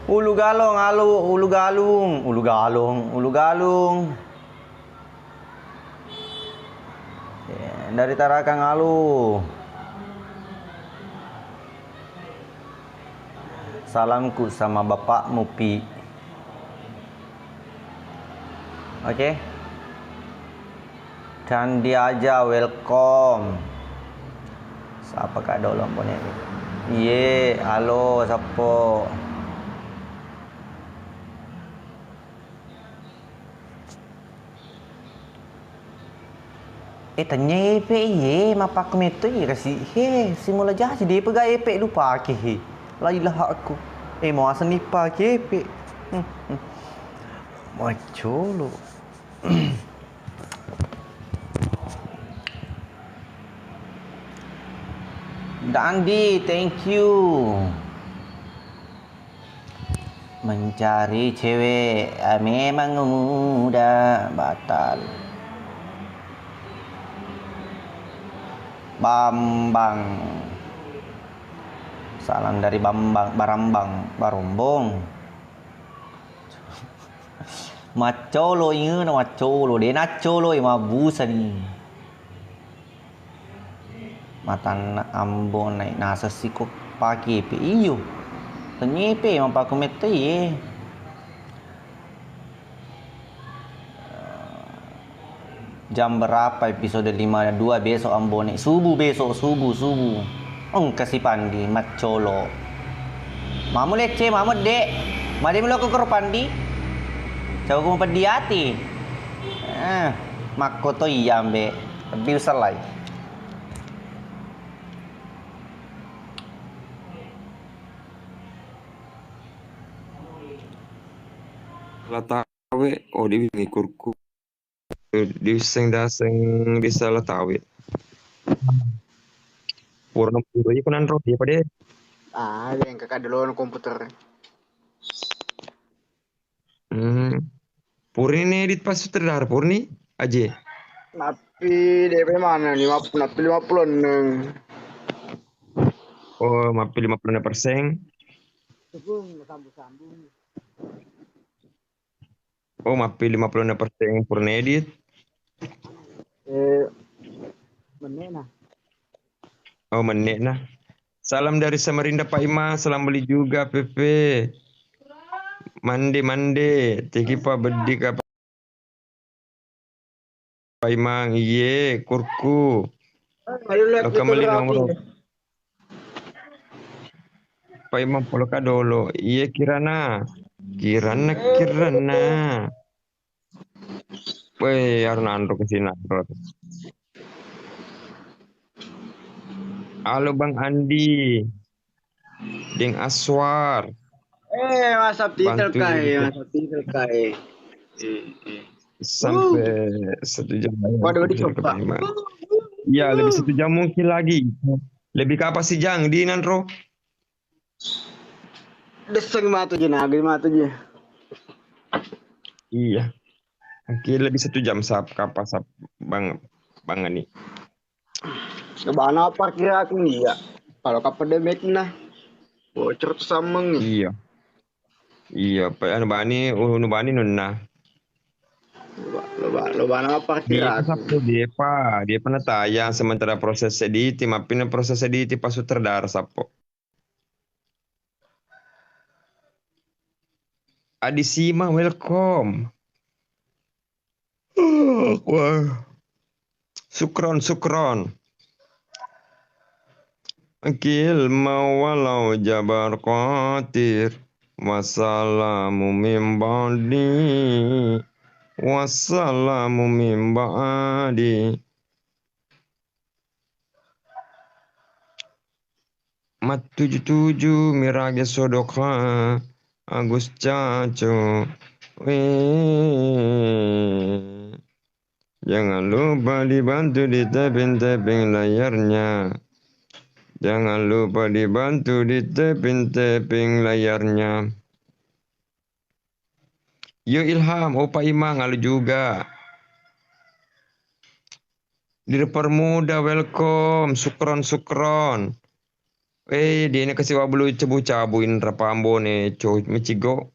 Ulu galung. Dari Tarakan Alu. Salamku sama Bapak Mupi. Oke. Dan dia aja welcome. Siapa Kak Dolong punya? Iye, halo sapo. Tanya EP ye, mapa kemeto ye kasih simula jadi dia pegang EP lupa ke lailah aku mau asal nipa ke EP macolo. Dandi, thank you. Mencari cewek memang mudah, batal. Bambang, salam dari Barombong. Macolo ini macolo, dia nacolo yang mabusan ni. Matan Ambon naik nasa siko pagi pe iyo. Penyepe mampa komete ye. Jam berapa episode 52 besok Ambon subuh besok subuh kasih pandi macolo mamu lece mamu dek mari melo ko pandi jauh ko pandi hati makoto iyambe lebih salai latawe oh dia ngikurku Di seng daseng di salah tahu ya. Purna pura ya kunan roti apa deh? Ah, yang kakak dulu komputer. Purni nih edit pas sutradara Purni aja. Tapi DP mana? 50. Oh, mapi 50%. Sambung-sambung. Oh, mapi 50% Purni edit. Menena. Oh, menit nah. Salam dari Samarinda Pak Ima, salam beli juga Pepe. Mande, tiki pa bedik apa Pak Imang, iye, kurku. Ayo lihat Lo itu kembali berarti. nomor Pak Imam polo kadolo. Iye Kirana. Kirana. Weh, Arnando ke sini. Halo Bang Andi. Ding Aswar. Masa titel Bantu kai. sampai 1 jam Waduh, lagi dicoba. Pak Imam. Iya, lebih 1 jam mungkin lagi. Lebih ke apa sih Jang di Nandro? Deseng matu je nagi matu je. Iya. Oke, lebih 1 jam sap kapas sap bang ini. Sebana parkir aku nih ya. Kalau kapedemik nah. Bocor tuh sameng. Iya. Iya, Pak anu bani nunna. Lo bana parkir Dia aku. sapu dia pernah tayang sementara proses edit, mapin proses edit pas sutradara sapo. Adisima welcome. Wah. Sukron. Akil mau walau jabar qatir. Wassalamu min ba'di. Wassalamu min ba'di. Mat 77 mirage sodoka. Agus Caco. Jangan lupa dibantu di tapping layarnya. Jangan lupa dibantu di tapping layarnya. Yo Ilham, Opa Imang, halo juga. Dipermuda, welcome. Sukron. Dia ini kasih wablu cabu-cabuin rapambone, coy, mecigo.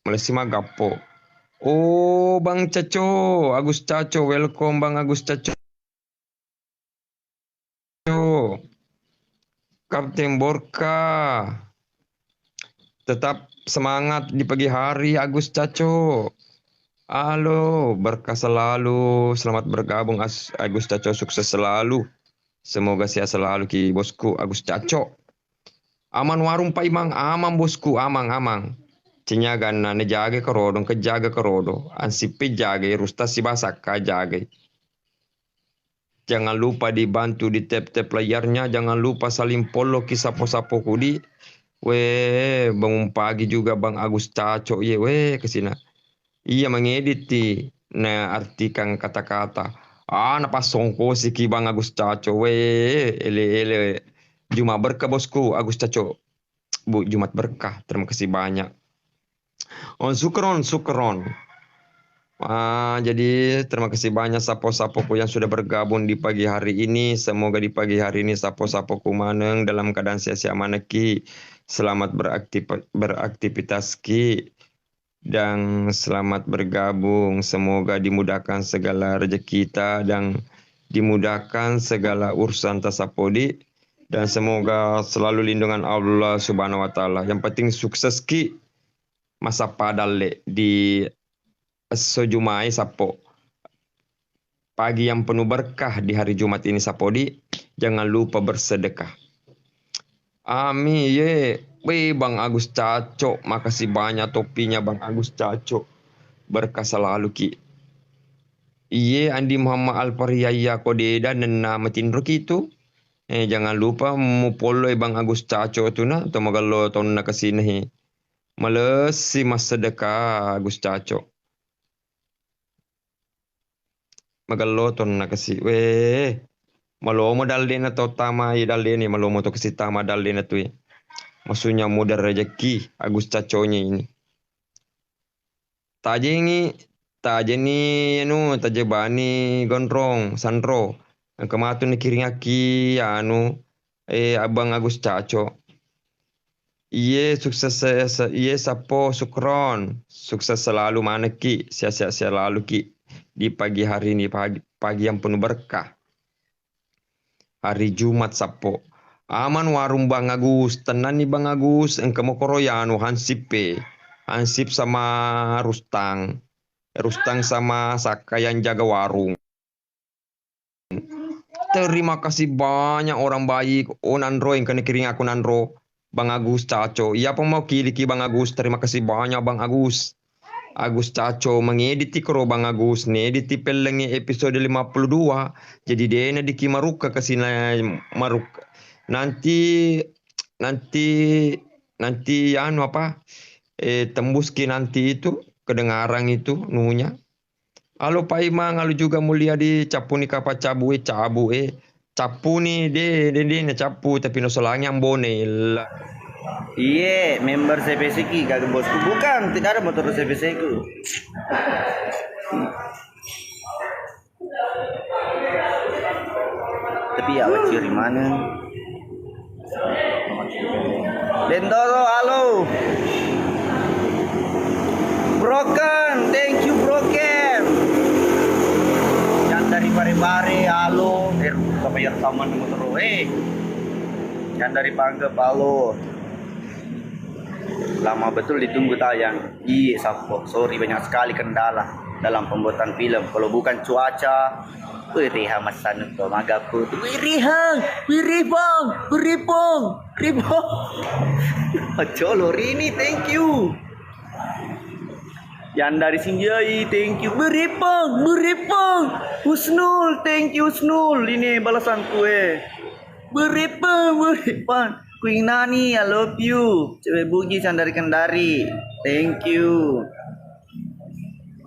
Malasi magapo. Oh, Bang Caco, Agus Caco, welcome Bang Agus Caco. Kapten Borka. Tetap semangat di pagi hari Agus Caco. Halo, berkah selalu. Selamat bergabung Agus Caco, sukses selalu. Semoga sehat selalu ki bosku Agus Caco. Aman warung Pak Imang, aman bosku, aman. Cinyagan na nejage kerodo, kejaga kerodo. Ansipi jage, rusta si basak kajage. Jangan lupa dibantu di tap-tap layarnya. Jangan lupa saling follow kisah sapo kudi. Weh, bangun pagi juga Bang Agus Caco. Ye, weh, kesini. Iya, mengedit nah artikan kata-kata. Napa songko si Bang Agus Caco. Weh, ele. Jumat berkah bosku, Agus Caco. Bu, Jumat berkah. Terima kasih banyak. Sukron. Jadi terima kasih banyak sapo-sapoku yang sudah bergabung di pagi hari ini. Semoga di pagi hari ini sapo-sapoku maneng dalam keadaan sia-sia maneki. Selamat beraktivitas ki dan selamat bergabung. Semoga dimudahkan segala rezeki kita dan dimudahkan segala urusan tasapodi dan semoga selalu lindungan Allah Subhanahu wa taala. Yang penting sukses ki masa padale di Sojumai sapo. Pagi yang penuh berkah di hari Jumat ini sapodi. Jangan lupa bersedekah. Amin ye. Wih Bang Agus Caco. Makasih banyak topinya Bang Agus Caco. Berkah selalu ki. Iye Andi Muhammad Alpariyaya kodeda dan nama tinro itu. Jangan lupa mu follow Bang Agus Caco tu na. Tomoga lo tahun na kesini. Males si mas sedekah Agus Caco. magaloton na kasi. Weh. Malomo dalde na to tama dalde ni malomo to kasi tama dalde na to. Maksudnya mudah rezeki Agus Caconya ini. Taje ni taje bani gondrong Sandro. Ang kamatu ni kiringaki abang Agus Caco. Iye sukses iye sapo sukron. Sukses selalu mana ki. Sehat-sehat selalu ki. Di pagi hari ini pagi yang penuh berkah. Hari Jumat sapo. Aman warung Bang Agus, tenan nih Bang Agus, engke mau koroyano Hansip Hansip sama Rustang. Rustang sama Saka yang jaga warung. Terima kasih banyak orang baik. Nandro yang kena kiring aku Nandro. Bang Agus Caco. Iya mau kiliki Bang Agus. Terima kasih banyak Bang Agus. Agus Caco mengediti karo Bang Agus ngediti pelengi episode 52. Jadi dia di Kimaruka kesina Maruka. Nanti tembuski nanti itu kedengaran itu nunya. Halo Pak Imang, halo juga mulia di capuni kapa cabu capuni de na capu tapi no solangi ambone. Iya, member CPC ki kagak bosku. Bukan, tidak ada motor CPC ku. Tapi ya ciri mana? Dendoro, halo. Broken, thank you Broken. Yang dari bare-bare, halo. Bayar taman motor. Yang dari Panggep, halo. Lama betul ditunggu tayang. Iya, Sapo. Sorry banyak sekali kendala dalam pembuatan film. Kalau bukan cuaca, Wiriha Mas Sanut to magaku. Wirihang, wiripong. Colo Rini, thank you. Yang dari Sinjai, thank you. Beripong. Husnul, thank you Husnul. Ini balasan kue. Beripong. Queen Nani, I love you. Cewek Bugis yang dari Kendari. Thank you.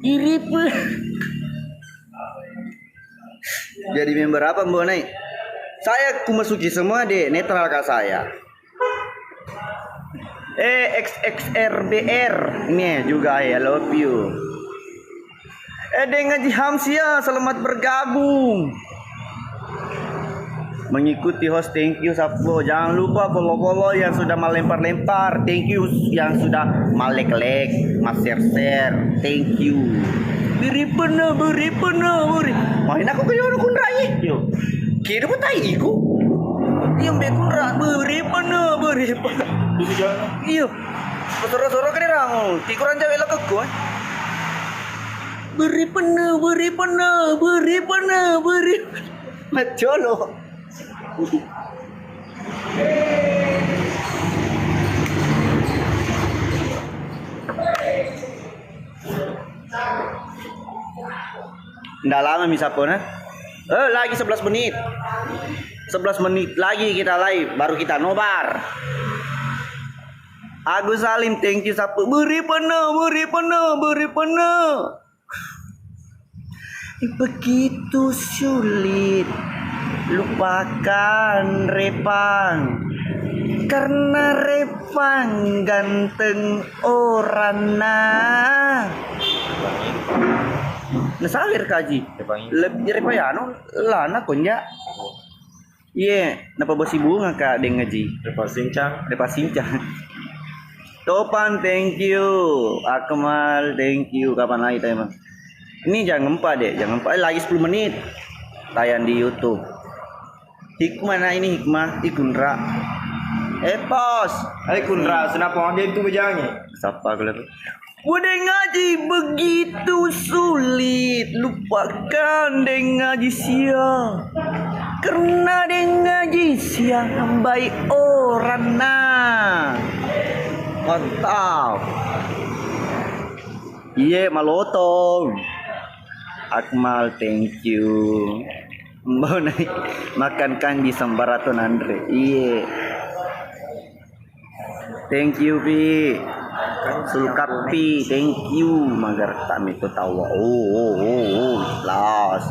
Iripe. Jadi member apa Mbak Nai? Saya kumasuki semua deh, netral kak saya. XXRBR. Ini juga I love you. Dengan Hamsia, selamat bergabung. Mengikuti host, thank you Sapo. Jangan lupa follow yang sudah melempar-lempar. Thank you yang sudah malek-lek, share. Thank you. Beri pena. Main aku kayak orang kunrai. Yo. Kira pun tai iku. Yang bekunra beri pena. Iyo. Soro-soro kene rango. Tikuran jawe lah keko. Beri pena. Macolo. Nggak lama misapona. Lagi 11 menit. 11 menit lagi kita live, baru kita nobar. Agus Salim, thank you Sapu. Beri pena. Begitu sulit lupakan Repang, karena Repang ganteng orangna. Nasawir kaji lebih Repayano lana konya. Iya, napa bosi bunga kak dengaji. Repa sincang. Topan, thank you. Akmal, thank you. Kapan lagi teman? Ini jangan gempa deh, lagi 10 menit tayang di YouTube. Hikmah nah ini hikmah Ikunra. Pos. Kunra, kenapa dia itu bejangnya? Siapa kalau udah ngaji begitu sulit, lupakan deng ngaji siang, karena deng ngaji siang baik orang mantap. Iya malotong. Akmal, thank you. Mbak naik makan kanji sambaraton Andre. Iya. Thank you, Pi. Sulkapi, thank you. Magar tak itu tawa. Ikhlas.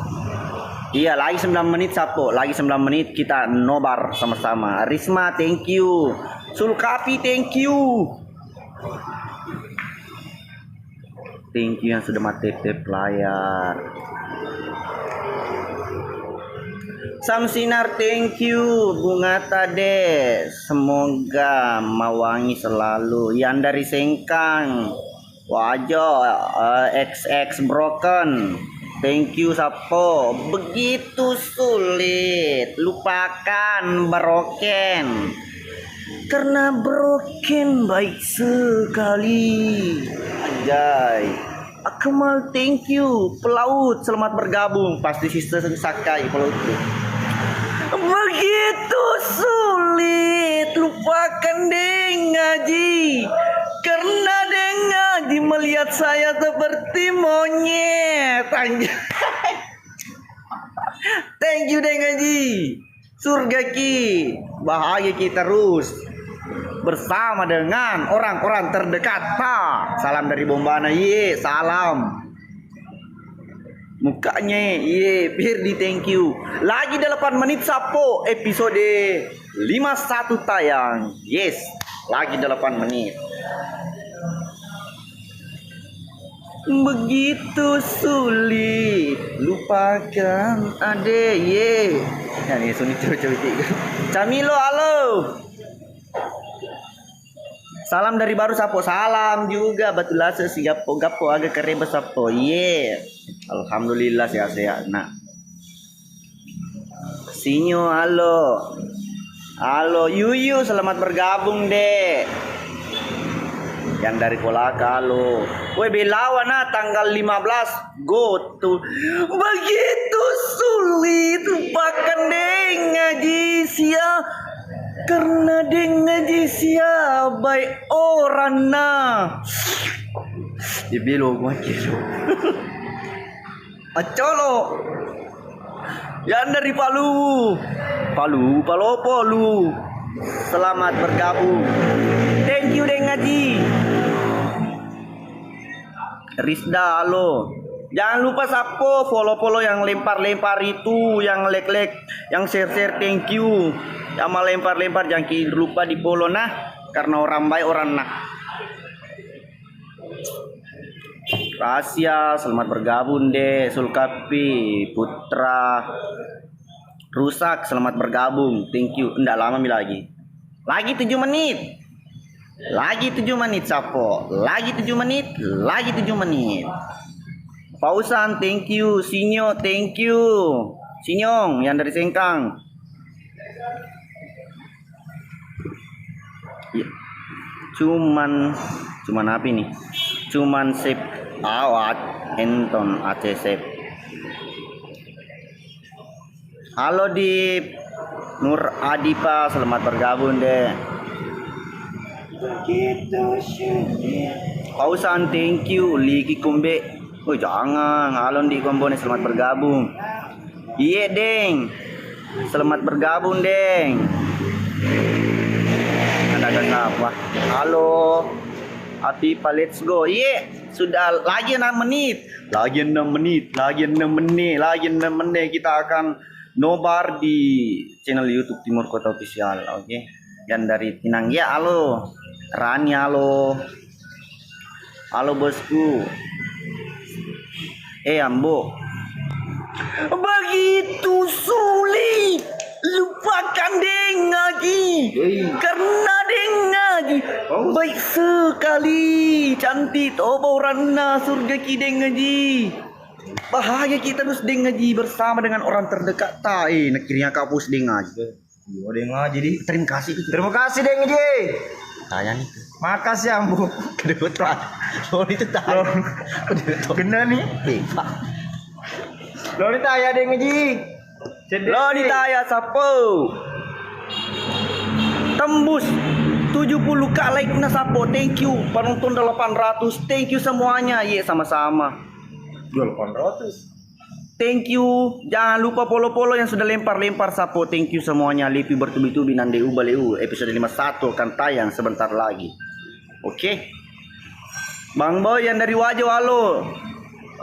Iya, lagi 9 menit Sapo. Lagi 9 menit kita nobar sama-sama. Risma, thank you. Sulkapi, thank you. Thank you yang sudah matep layar. Samsinar, thank you. Bunga Tade, semoga mawangi selalu. Yang dari Sengkang, Wajo, XX Broken, thank you Sapo. Begitu sulit, lupakan broken. Karena broken baik sekali. Anjay. Akmal, thank you. Pelaut, selamat bergabung. Pasti sister Sakai pelaut. Begitu sulit, lupakan Deng Ngaji. Karena Deng Ngaji melihat saya seperti monyet. Anjay. Thank you Deng Ngaji. Surga ki, bahagia kita terus bersama dengan orang-orang terdekat. Salam dari Bombana, ye, salam. Mukanya, ye, Firdi, thank you. Lagi 8 menit Sapo, episode 51 tayang. Yes, lagi 8 menit. Begitu sulit, lupakan ade, ye. Ya nih, sunyi cewek-cewek. Camilo, halo. Salam dari baru Sapo, salam juga Batulase si gapo agak kerebe Sapo. Ye. Alhamdulillah sehat-sehat. Nah. Sinyo, halo. Halo Yuyu, selamat bergabung, Dek. Yang dari Kolaka, halo. Woi, Belawan tanggal 15 go tuh. Begitu sulit, lupakan Deng Ngaji sia. Karena Deng Ngaji sia baik orang Dibilo gua kilo. Acolo. Yang dari Palu. Palu. Selamat bergabung. Thank you Deng Ngaji. Rizda, halo. Jangan lupa Sapo follow yang lempar-lempar itu, yang like, yang share, thank you. Yang mau lempar jangan lupa di follow karena orang baik orang Rahasia, selamat bergabung deh. Sulkapi, Putra, Rusak, selamat bergabung. Thank you. Enggak lama lagi. Lagi 7 menit. Lagi 7 menit Sapo. Lagi 7 menit. Lagi 7 menit. Pausan, thank you. Sinyo, thank you. Sinyong yang dari Sengkang. Ya. Cuman apa ini? Cuman sip awat Enton Aceh sip. Halo Dip. Nur Adipa, selamat bergabung deh. Pausan, thank you. Liki Kumbe. Oh jangan, alon di Kombone, selamat bergabung. Iya Deng, selamat bergabung Deng. Ada apa? Halo, Atipa, let's go. Iya, sudah lagi 6 menit. Lagi 6 menit kita akan nobar di channel YouTube Timur Kota Official. Oke. Yang dari Pinang ya, halo. Rani, halo. Halo bosku. Ambo. Begitu sulit, lupakan Deng Ngaji. Karena Deng Ngaji baik sekali, cantik Toborana, surga ki Deng Ngaji. Bahagia kita terus Deng Ngaji bersama dengan orang terdekat. Akhirnya kapus Deng Ngaji. Deng Ngaji, terima kasih Deng Ngaji. Tanya nih. Makasih Ambo. Kedeputan. Lo itu tahu. Kena nih. Lo ditanya Deng Ngaji. Lo ditanya Sapo. Tembus 70k like na Sapo. Thank you. Penonton 800. Thank you semuanya. Ye, sama-sama. 800. Thank you. Jangan lupa follow yang sudah lempar Sapo. Thank you semuanya. Lipi bertubi-tubi nandeu baleu. Episode 51 akan tayang sebentar lagi. Oke. Bang Boy yang dari Wajo, halo.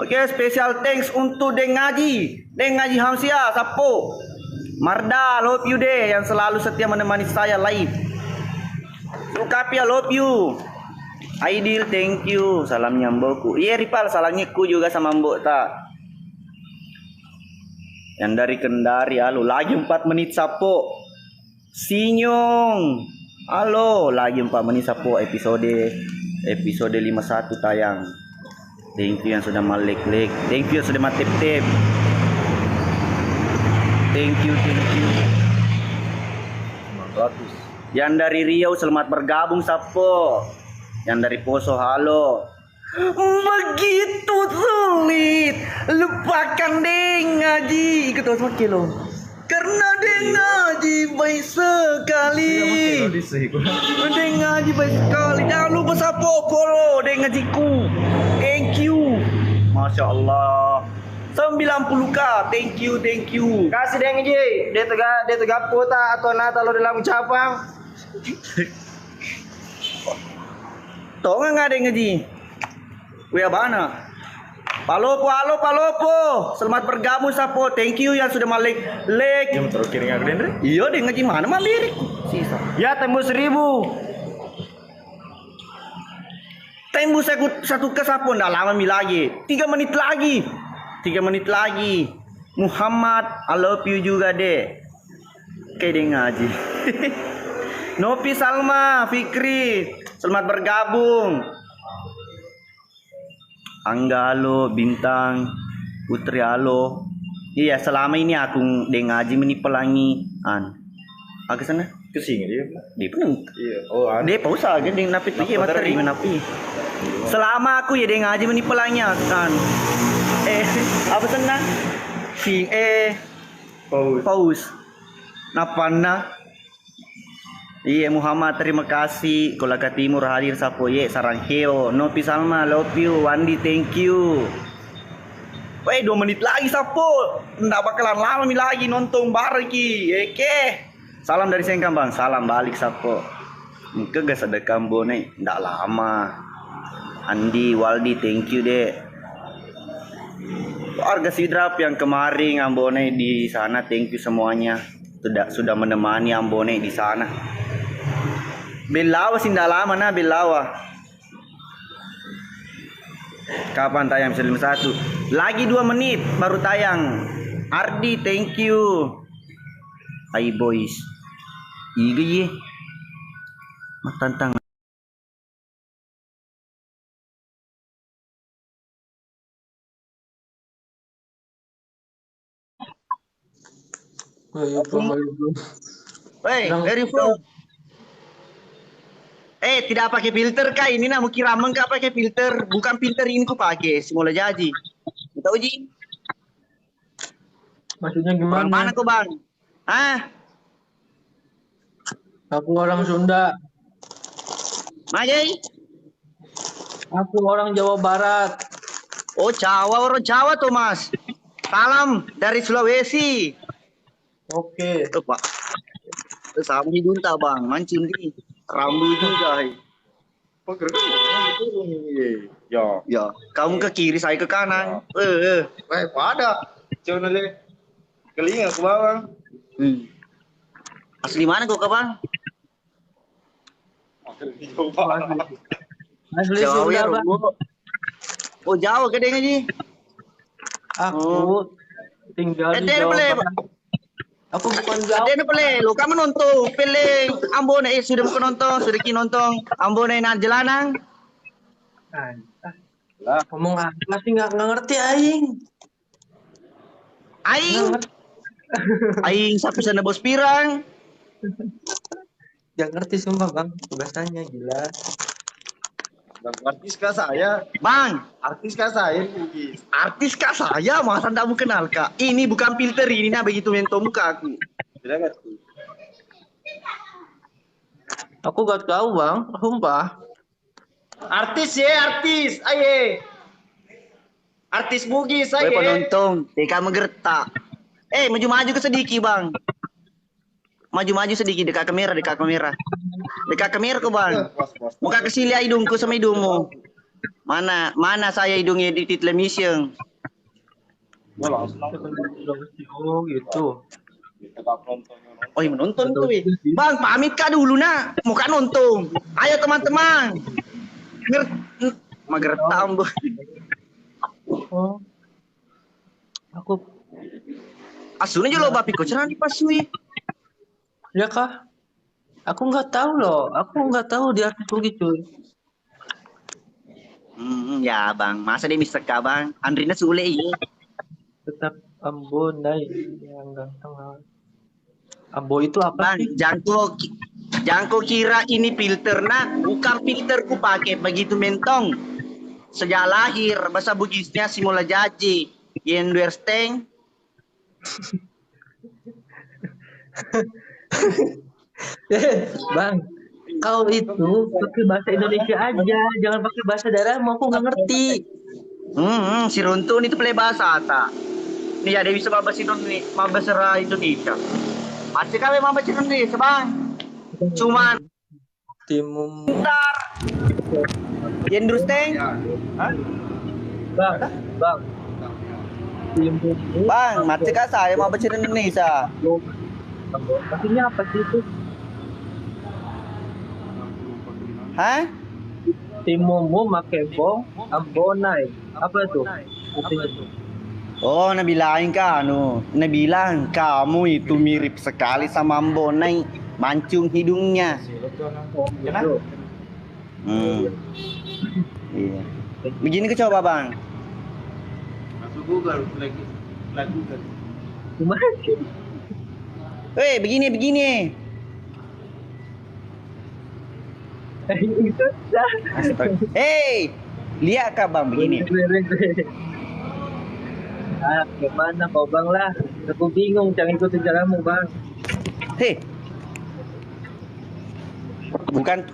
Oke, special thanks untuk Deng Ngaji Hamsia, Sapo. Marda, love you deh yang selalu setia menemani saya live. Sukapi, love you. Aidil, thank you. Salamnya Mbokku. Iya Ripal, salamnya ku juga sama Mbok tak. Yang dari Kendari, halo. Lagi 4 menit Sapo. Sinyong, halo. Lagi 4 menit Sapo episode 51 tayang. Thank you yang sudah malek-lek. Thank you yang sudah matip-tip. Thank you. 900. Yang dari Riau selamat bergabung Sapo. Yang dari Poso, halo. Begitu sulit lupakan Deng Ngaji. Ikut sama kilo. Karena Deng Ngaji baik sekali. Deng Ngaji baik sekali. Jangan lupa Sapo follow Deng Ngajiku. Thank you. Masya Allah. 90k. Thank you. Kasih Deng Ngaji. Dia tegak pota atau nata lo dalam ucapan. Tahu nggak Deng Ngaji? Wia bana. Palopo. Selamat bergabung Sapo. Thank you yang sudah malik lek. Yang terus kiring aku Dendre. Iya Deng Ngaji mana mah lirik. Sisa. Ya tembus 1000. Tembus satu ke Sapo ndak lama mi lagi. 3 menit lagi. Muhammad, I love you juga deh. Kayak Deng Ngaji. Nopi Salma, Fikri, selamat bergabung. Angga, halo. Bintang, Putri, halo. Iya, selama ini aku Deng Ngaji menipelangi aku sana Ke sini dia. di peneng. Iya. Oh, Dia pausa aja Deng napit lagi materi menapi. Selama aku ya Deng Ngaji menipelangi apa sana? Pause. Napana. Iya Muhammad, terima kasih. Kolaka Timur hadir Sapo ye Sarangheo. Nopi Salma, love you. Wandi, thank you. Weh 2 menit lagi Sapo. Nggak bakalan lama mi lagi nonton bareng ki. Eke. Salam dari Sengkang Bang. Salam balik Sapo. Engke gas ada Kambone. Nggak lama. Andi, Waldi, thank you deh. Warga Sidrap yang kemarin Ambone di sana, thank you semuanya. Sudah menemani Ambone di sana. Belawa sinda lama nah Belawa. Kapan tayang film 1? Lagi 2 menit baru tayang. Ardi, thank you. Hai boys. Iga ye. Matantang. Wey, very flow. Tidak pakai filter kah? Ini nak kira nggak pakai filter. Bukan filter ini ku pakai. Semula jadi. Tahu Ji? Maksudnya gimana? Orang mana kau Bang? Hah? Aku orang Sunda. Majai? Aku orang Jawa Barat. Oh, orang Jawa tuh Mas. Salam dari Sulawesi. Oke. Tuh Pak. Terus sama hidung tak Bang? Mancing di. Rambu juga. Ya, kamu ke kiri, saya ke kanan. Pada. Coba lihat. Keling aku bawang. Asli mana kok Bang? Asli Jawa ya, Sunda, Bang. Oh, Jawa gede Ji. Aku tinggal di Jawa Barat. Aku bukan Jawa. Ada pele, lo kamu nonton pele Ambon sudah bukan nonton, sudah nonton Ambon na jelanang. Lah, ngomong apa sih nggak ngerti aing. Aing sapi sana bos pirang. Gak ngerti sumpah Bang, tugasannya gila. Artis kah saya? Bang, Artis kah saya? artis kah saya? Masa ndak mau kenal kak? Ini bukan filter, ini nah begitu mentok muka aku. Aku gak tahu Bang, sumpah. Artis ya, artis. Aye. Artis Bugis aye. Penonton, TK Megertak. Maju-maju ke sedikit, Bang. Maju-maju sedikit dekat kamera. Dekat kamera kok, Bang. Muka ke sini hidungku sama hidungmu. Mana saya hidungnya di television. Oh gitu. Oh, iya, menonton tuh. Bang, pamit kah dulu nak. Mau kan nonton. Ayo teman-teman. Mageretam, Bu. Oh. Aku Asun aja lo bapi kok cerah dipasui. ya kah? Aku nggak tahu loh. Aku nggak tahu di artikel gitu. Ya bang, masa dia Mister K bang? Andrina Sule iya. Tetap Ambo naik yang ganteng. Ambo itu apa Bang, sih? Jangko kira ini filter nak, bukan filter ku pakai begitu mentong. Sejak lahir bahasa Bugisnya simula jaji. You understand? Bang, kau itu pakai bahasa Indonesia aja, jangan pakai bahasa daerahmu. Aku nggak ngerti. Si Runtun itu play bahasa ta. Nih ada bisa bahasa Indonesia. Pasti kami bahasa Indonesia bang. Cuman Timum. bentar. You understand? Bang. Timum. Bang, mati kah saya mau baca Indonesia? Artinya apa sih itu? Hah? Timumu make bong, ambonai. Apa itu? Artinya itu. Oh, nabilain ka, nabilang kamu itu mirip sekali sama Ambonai, mancung hidungnya. Gitu. Iya. Begini ke coba bang. Masuk Google lagi Google. Gimana sih? Begini. Itu dah. Lihat kah bang begini? Gimana kau bang lah? Aku bingung, jangan ikutin caramu bang. Bukan,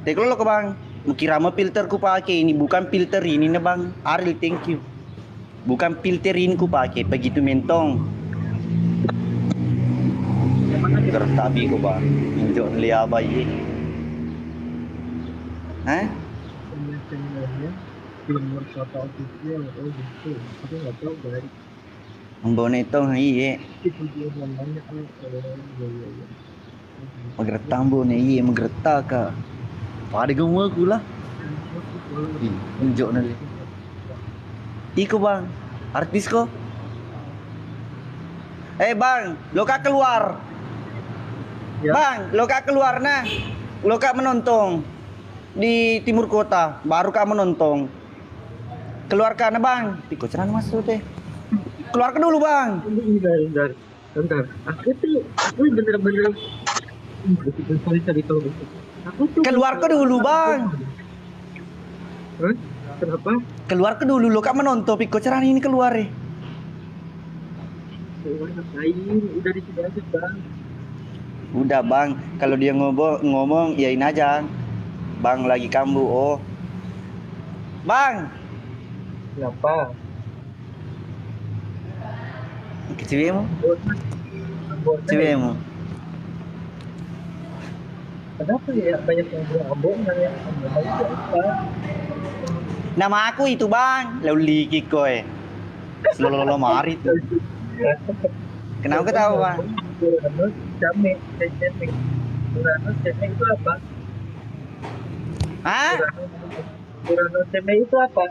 teklo lo ke bang. Kira mau filter ku pakai ini, bukan filter ini na bang. Ariel, thank you. Bukan filter ini ku pakai, begitu mentong. Gertabi ko bang, hindi liya bayi. Hah? Timur Kota Official, oh gitu. Aku nggak tahu guys. Ambon itu, iya. Itu dia namanya kan. Magretang bo na iya, magreta ka. Pada gawa ko lah. Unjuk na li. Iko bang, artis ko. Bang, lo ka keluar. Ya. Bang, lo ka keluar na. Lo ka menonton di timur kota, baru ka menonton. Keluar ka na bang. Tiko cerana masuk teh. Keluar ke dulu bang. Bentar. Aku bener-bener. Sorry kalau gitu. Keluar ke dulu bang. Hah? Kenapa? Keluar ke dulu, lo ka menonton. Tiko cerana ini keluar eh. Ngapain? Udah di sini aja bang. Udah bang, kalau dia ngomong yain aja. Bang lagi kambuh, oh. Bang. Kenapa? Cewekmu? Cewekmu? Kenapa ya banyak yang bilang abang yang apa? Nama aku itu bang, Lauli Kikoy. Selolo mari tuh. Kenapa ketawa bang? Came itu apa? Hah? Kurano ceme itu apa?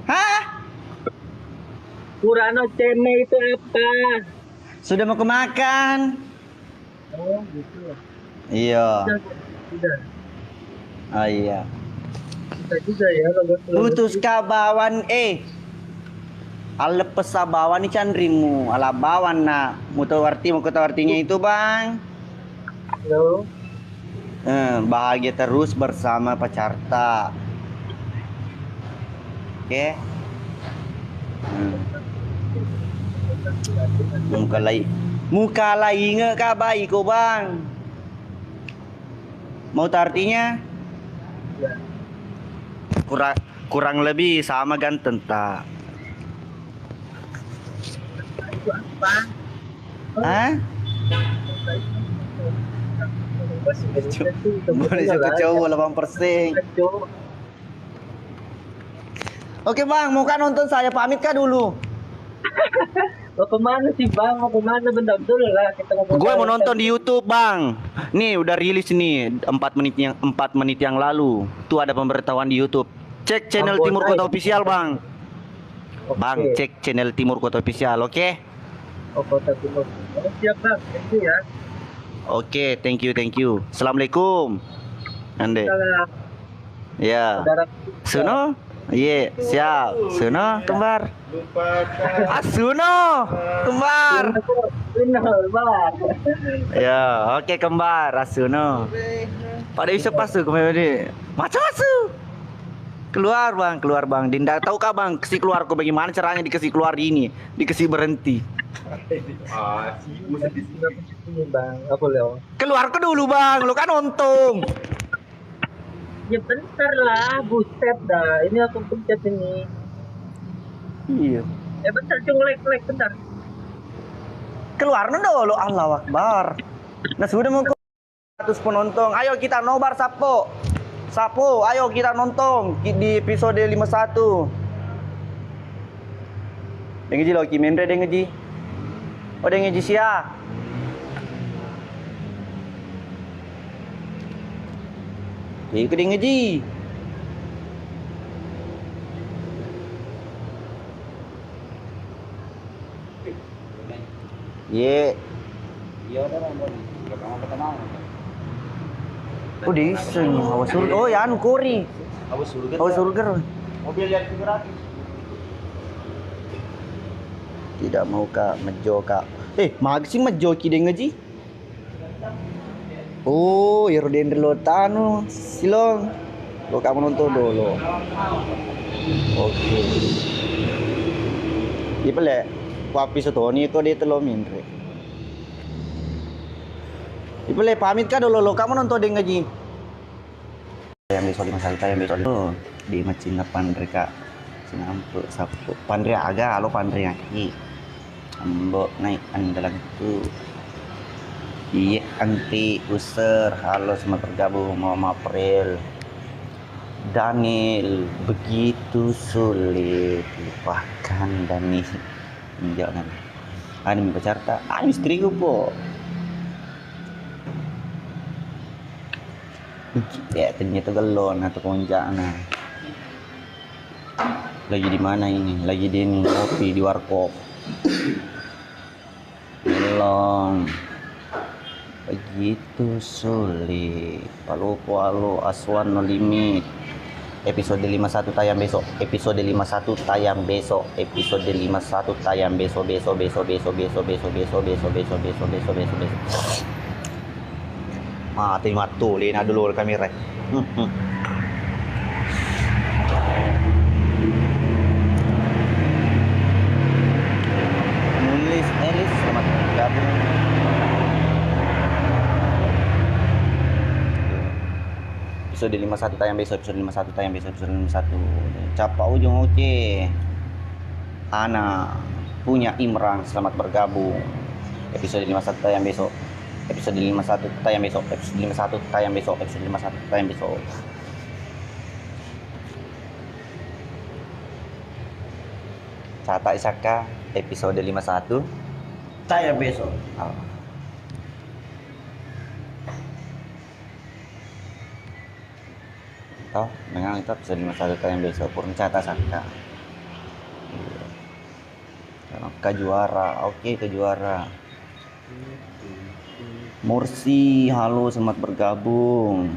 Hah? Kurano ceme itu apa? Sudah mau kemakan? Oh gitu. Iya. Sudah. Oh iya. Kita juga ya logo. Putus kabawan Ala pesabawan ni candrimu, ala bawan na mau kata artinya itu bang. Halo. Bahagia terus bersama pacarta. Oke. Muka lain nge kabai ko bang. Mau tahu artinya? Ya. Kurang lebih sama ganteng tak? Hah? Boleh suka cowok 8%. Oke bang, mau kan nonton saya pamit kah dulu? Mau kemana sih bang? Mau kemana bentar dulu lah kita ngobrol. Gue mau nonton di YouTube bang. Nih udah rilis nih 4 menit yang lalu. Tuh ada pemberitahuan di YouTube. Cek channel Ambon Timur Night. Kota Official bang. Oke. Bang, cek channel Timur Kota Official, oke? Oh, Kota Timur. Oh, siap bang, thank you ya. Oke, thank you. Assalamualaikum. Ande. Salam. Ya. Saudara. Suno? Iya, siap. Suno, kembar. Suno, kembar. Benar, bang. Ya, oke kembar, Asuno. Pada bisa pasuk kemana? Macam masuk. Keluar bang. Dinda tahu kah bang? Kasih keluar kok bagaimana caranya dikasih keluar ini? Dikasih berhenti. Ini bang, apa Leo? Keluar ke dulu bang, lu kan untung. Ya bentar lah, buset dah. Ini aku pencet ini. Iya. Bentar, cuma like bentar. Keluar dulu, Allah Akbar. Nah sudah mau 100 penonton. Ayo kita nobar Sapo, ayo kita nonton di episode 51. Dengeji lo Kimendre dengeji. Oh dengeji sia. Ikut dengeji. Ye. Oh diseng, awas surga. Oh ya anu kori. Awas surga. Mobil yang gratis. Tidak mau kak, mejo kak. Mag sih mejo ki dengeji. Oh, ya Roden Lotano, silong. Lo kamu nonton dulu. Oke. Iya pele. Wapi setoni kok dia telo minre. Ipele pamit kah dulu lo kamu nonton deh ngaji. Yang besok di masalah yang besok di macina pandre kak. Sinampu sapu pandre aga lo pandre aki. Ambo naik andalan itu. Iya anti user halo semua bergabung Mama April. Daniel begitu sulit lupakan Daniel. Jangan. Ani bercerita, istriku po. Ya ternyata galon atau konjana. Lagi di mana ini? Lagi di ngopi di warkop. Belum. Begitu sulit. Palu Aswan no limit. Episode 51 tayang besok. Episode 51 tayang besok. Episode 51 tayang besok. Besok. Mati lina dulu kamera. Nulis Elis selamat bergabung. Episode 51 tayang besok, episode 51 tayang besok, episode 51. Capa ujung oke. Ana punya Imran selamat bergabung. Episode 51 tayang besok. Episode 51 tayang besok, episode 51 tayang besok, episode 51 tayang besok. Cata Isaka episode 51 tayang besok. Toh, memang itu episode 51 tayang besok. Purncata Saka. Ke juara, oke ke juara. Mursi, halo selamat bergabung.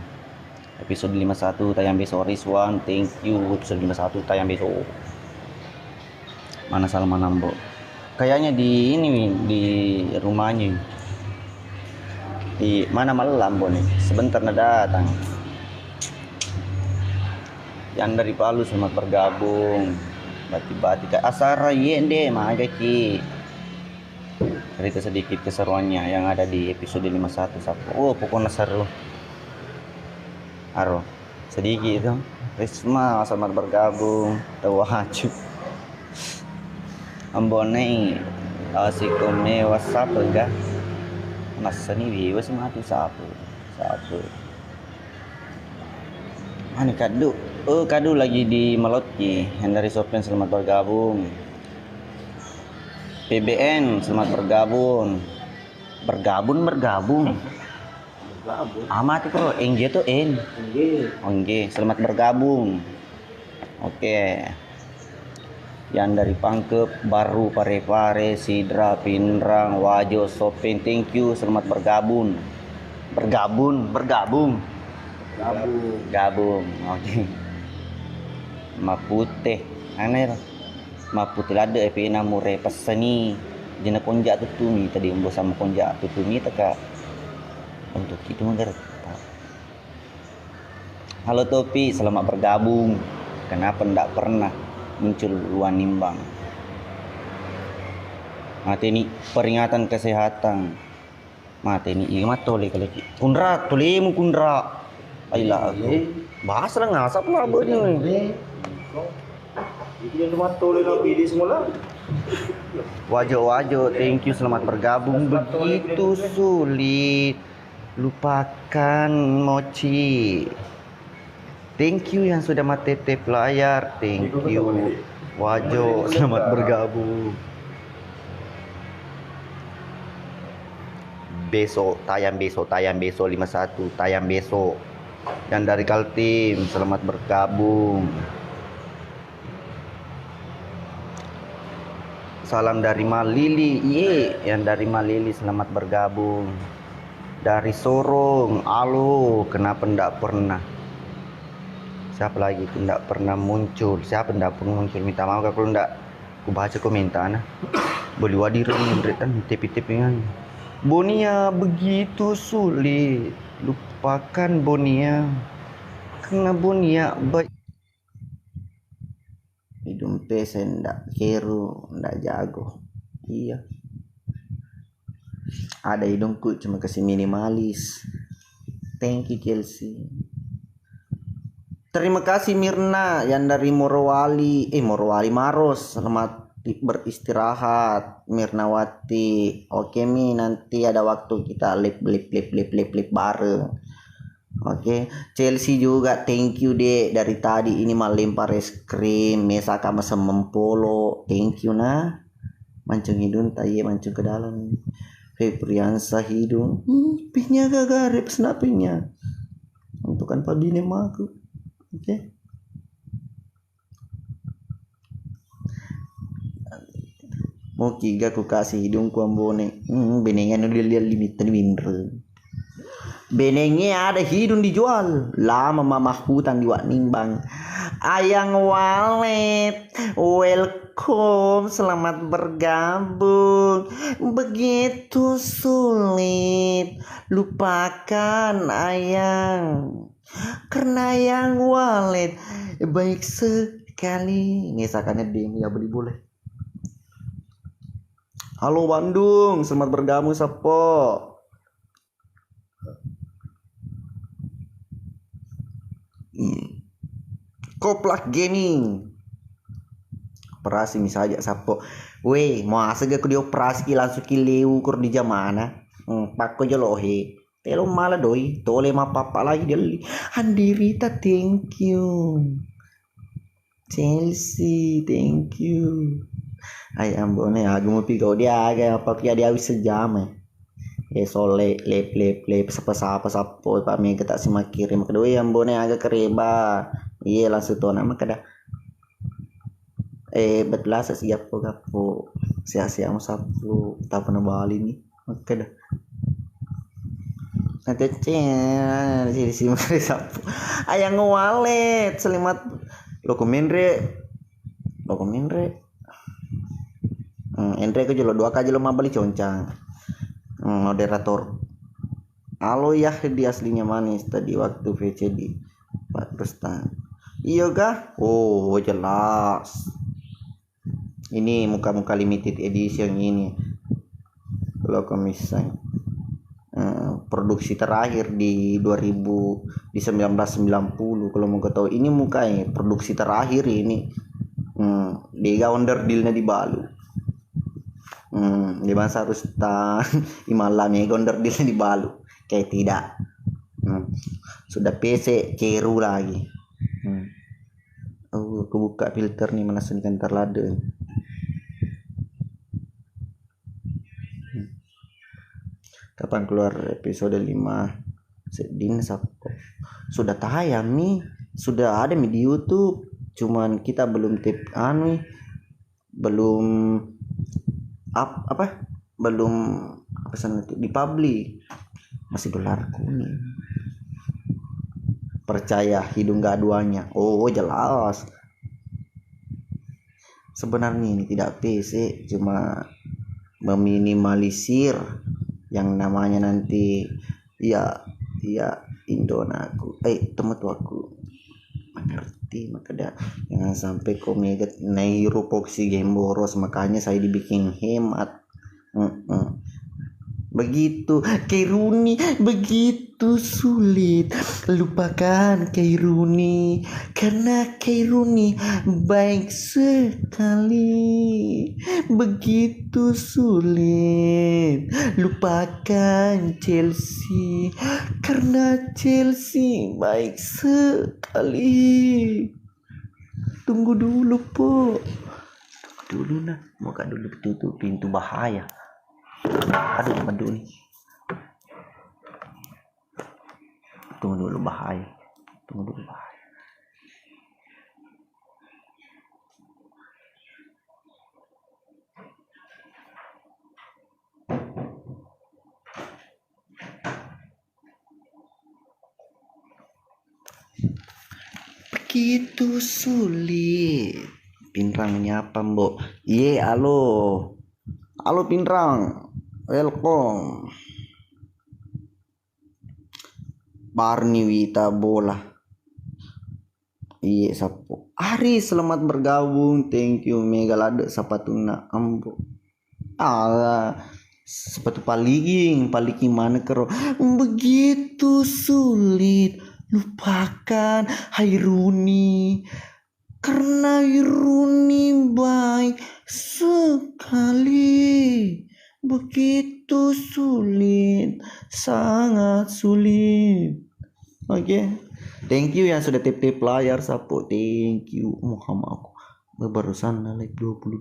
Episode 51 tayang besok. Rizwan, thank you. Episode 51 tayang besok. Mana Salman Ambo? Kayaknya di ini di rumahnya. Di mana malam Ambo nih? Sebentar datang. Yang dari Palu selamat bergabung. Bati-bati ke Asara yende maja ki. Cerita sedikit keseruannya yang ada di episode 51 Sabtu. Oh, pokoknya seru. Aro, sedikit itu. Risma selamat bergabung. Tawaju. Ambone asikome WhatsApp enggak? Masa nih WhatsApp mati sapu. Mana kadu? Oh, Kadu lagi di Meloki. Henry Sofian selamat bergabung. PBN selamat bergabung. Bergabung. Amat itu NG tuh N. NG selamat bergabung. Oke. Yang dari Pangkep, Baru, Pare-Pare, Sidra, Pinrang, Wajo, Sopin, thank you, selamat bergabung. Bergabung. Oke. Mapute, aneh. Mapute lada epina mure pesani. Jena konjak tutumi tadi umbo sama konjak tutumi taka. Untuk itu menggerak. Halo Topi, selamat bergabung. Kenapa ndak pernah muncul luan nimbang? Mati ini peringatan kesehatan. Mati ini iya matole kalau kundra tolemu kundra. Ayolah bahas lah ngasap lah abahnya. Ini cuma tole lagi di semula. Wajo, thank you, selamat bergabung. Begitu sulit lupakan Mochi. Thank you yang sudah mati layar. Thank you Wajo, selamat bergabung. Tayang besok 51 tayang besok. Dan dari Kaltim selamat bergabung. Salam dari Malili, yang dari Malili selamat bergabung. Dari Sorong, halo, kenapa ndak pernah? Siapa lagi itu ndak pernah muncul? Siapa ndak pernah muncul? Minta maaf kalau ndak aku baca komentar nah. Boleh wadir kan tepi-tepingan. Bonia begitu sulit lupakan Bonia. Karena Bonia baik. Hidung pesen ndak kero, ndak jago. Iya. Ada hidungku cuma kasih minimalis. Thank you Chelsea. Terima kasih Mirna yang dari Morowali Maros. Selamat beristirahat Mirnawati. Oke Mi, nanti ada waktu kita lip bareng. Oke, Chelsea juga thank you deh, dari tadi ini mah lempar es krim, mesaka masa mempolo, thank you nah. Mancung hidung taye mancung ke dalam. Febriansa hidung, pinya gagarep senapinya. Untuk kan pabine maku. Oke. Mau kiga ku kasih hidungku ambone. Benengan udah lihat limit winter. Benengnya ada hidung dijual. Lama mamah hutan diwak nimbang. Ayang Walet, welcome, selamat bergabung. Begitu sulit lupakan Ayang, karena Ayang Walet baik sekali. Ngesakannya demo ya beli boleh. Halo Bandung, selamat bergabung Sapo. Koplak Gaming. Operasi misalnya Sapo. Weh, mau asal aku dioperasi langsung kileu kur di jamana. Pakko jolohe. Telo malah doi, tole ma papa lagi deli. Handirita thank you. Chelsea thank you. Ay ambone aku mau pigau dia aga apa dia wis sejam. Sole lep sapa sapo pak mi ketak si makirim kedua ambone aga kereba. Iya langsung tuh nama kada. Betlas siap gapo. Sia-sia mau sapu tak pernah bali nih. Kada. Nanti si mari sapu. Ayang Walet selamat lokomenre. Endre ke jelo 2 kali lo mabali concang. Moderator. Halo ya di aslinya manis tadi waktu VCD Pak Rustan. Iya kah? Oh jelas. Ini muka-muka limited edition ini. Kalau komisan produksi terakhir di 1990 kalau mau tahu ini mukanya produksi terakhir ini. Dia under dealnya di Balu. Di masa Rustan imalamnya under dealnya di Balu. Kayak tidak. Sudah PC ceru lagi. aku buka filter nih mana senikan terlada. Kapan keluar episode 5 Sedin Sapo? Sudah tayang nih, sudah ada di YouTube, cuman kita belum belum belum dipublish, masih dolar kuning. Percaya hidung gak duanya. Oh jelas. Sebenarnya ini tidak PC, cuma meminimalisir yang namanya nanti ya Indonaku temen tuh aku mengerti, maka jangan sampai komegat neuropoksi game boros, makanya saya dibikin hemat. Begitu Kairuni, begitu sulit lupakan Kairuni, karena Kairuni baik sekali. Begitu sulit lupakan Chelsea, karena Chelsea baik sekali. Tunggu dulu Po, tunggu dulu nah, buka dulu tutup pintu bahaya. Aduh madu nih, tunggu dulu bahaya. Begitu sulit. Pinrang nyapa Mbok? Halo Pinrang, welcome. Barni Wita bola. Sapo. Ari selamat bergabung. Thank you Megalade sapatuna ambo. Sepatu paling mana kero. Begitu sulit lupakan Hairuni, karena Hairuni baik sekali. Begitu sulit, sangat sulit. Oke. Thank you yang sudah tip layar Sapo. Thank you. Muhammad aku barusan like 22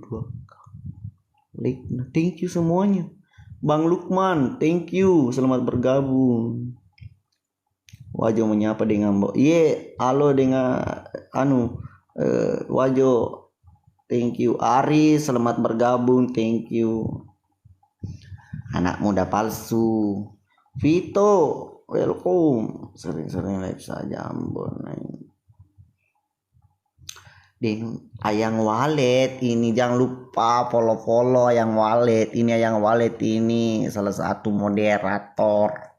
like. Thank you semuanya. Bang Lukman, thank you, selamat bergabung. Wajo menyapa dengan Mbok. Halo dengan Wajo. Thank you. Ari, selamat bergabung. Thank you. Anak muda palsu. Vito, welcome. Sering-sering live saja Ambon. Ding Ayang Wallet ini jangan lupa follow Ayang Wallet. Ayang Wallet ini salah satu moderator.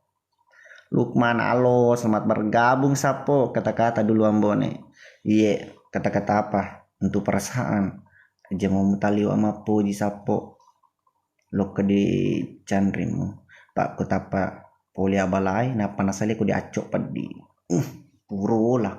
Lukman, halo, selamat bergabung Sapo. Kata-kata dulu Ambone. Kata-kata apa? Untuk perasaan. Aja mau mutaliu ama puji Sapo. Lo ke di candrimu. Pak kutapa poli abalai napa nasali ku diacok padi. Puro lah.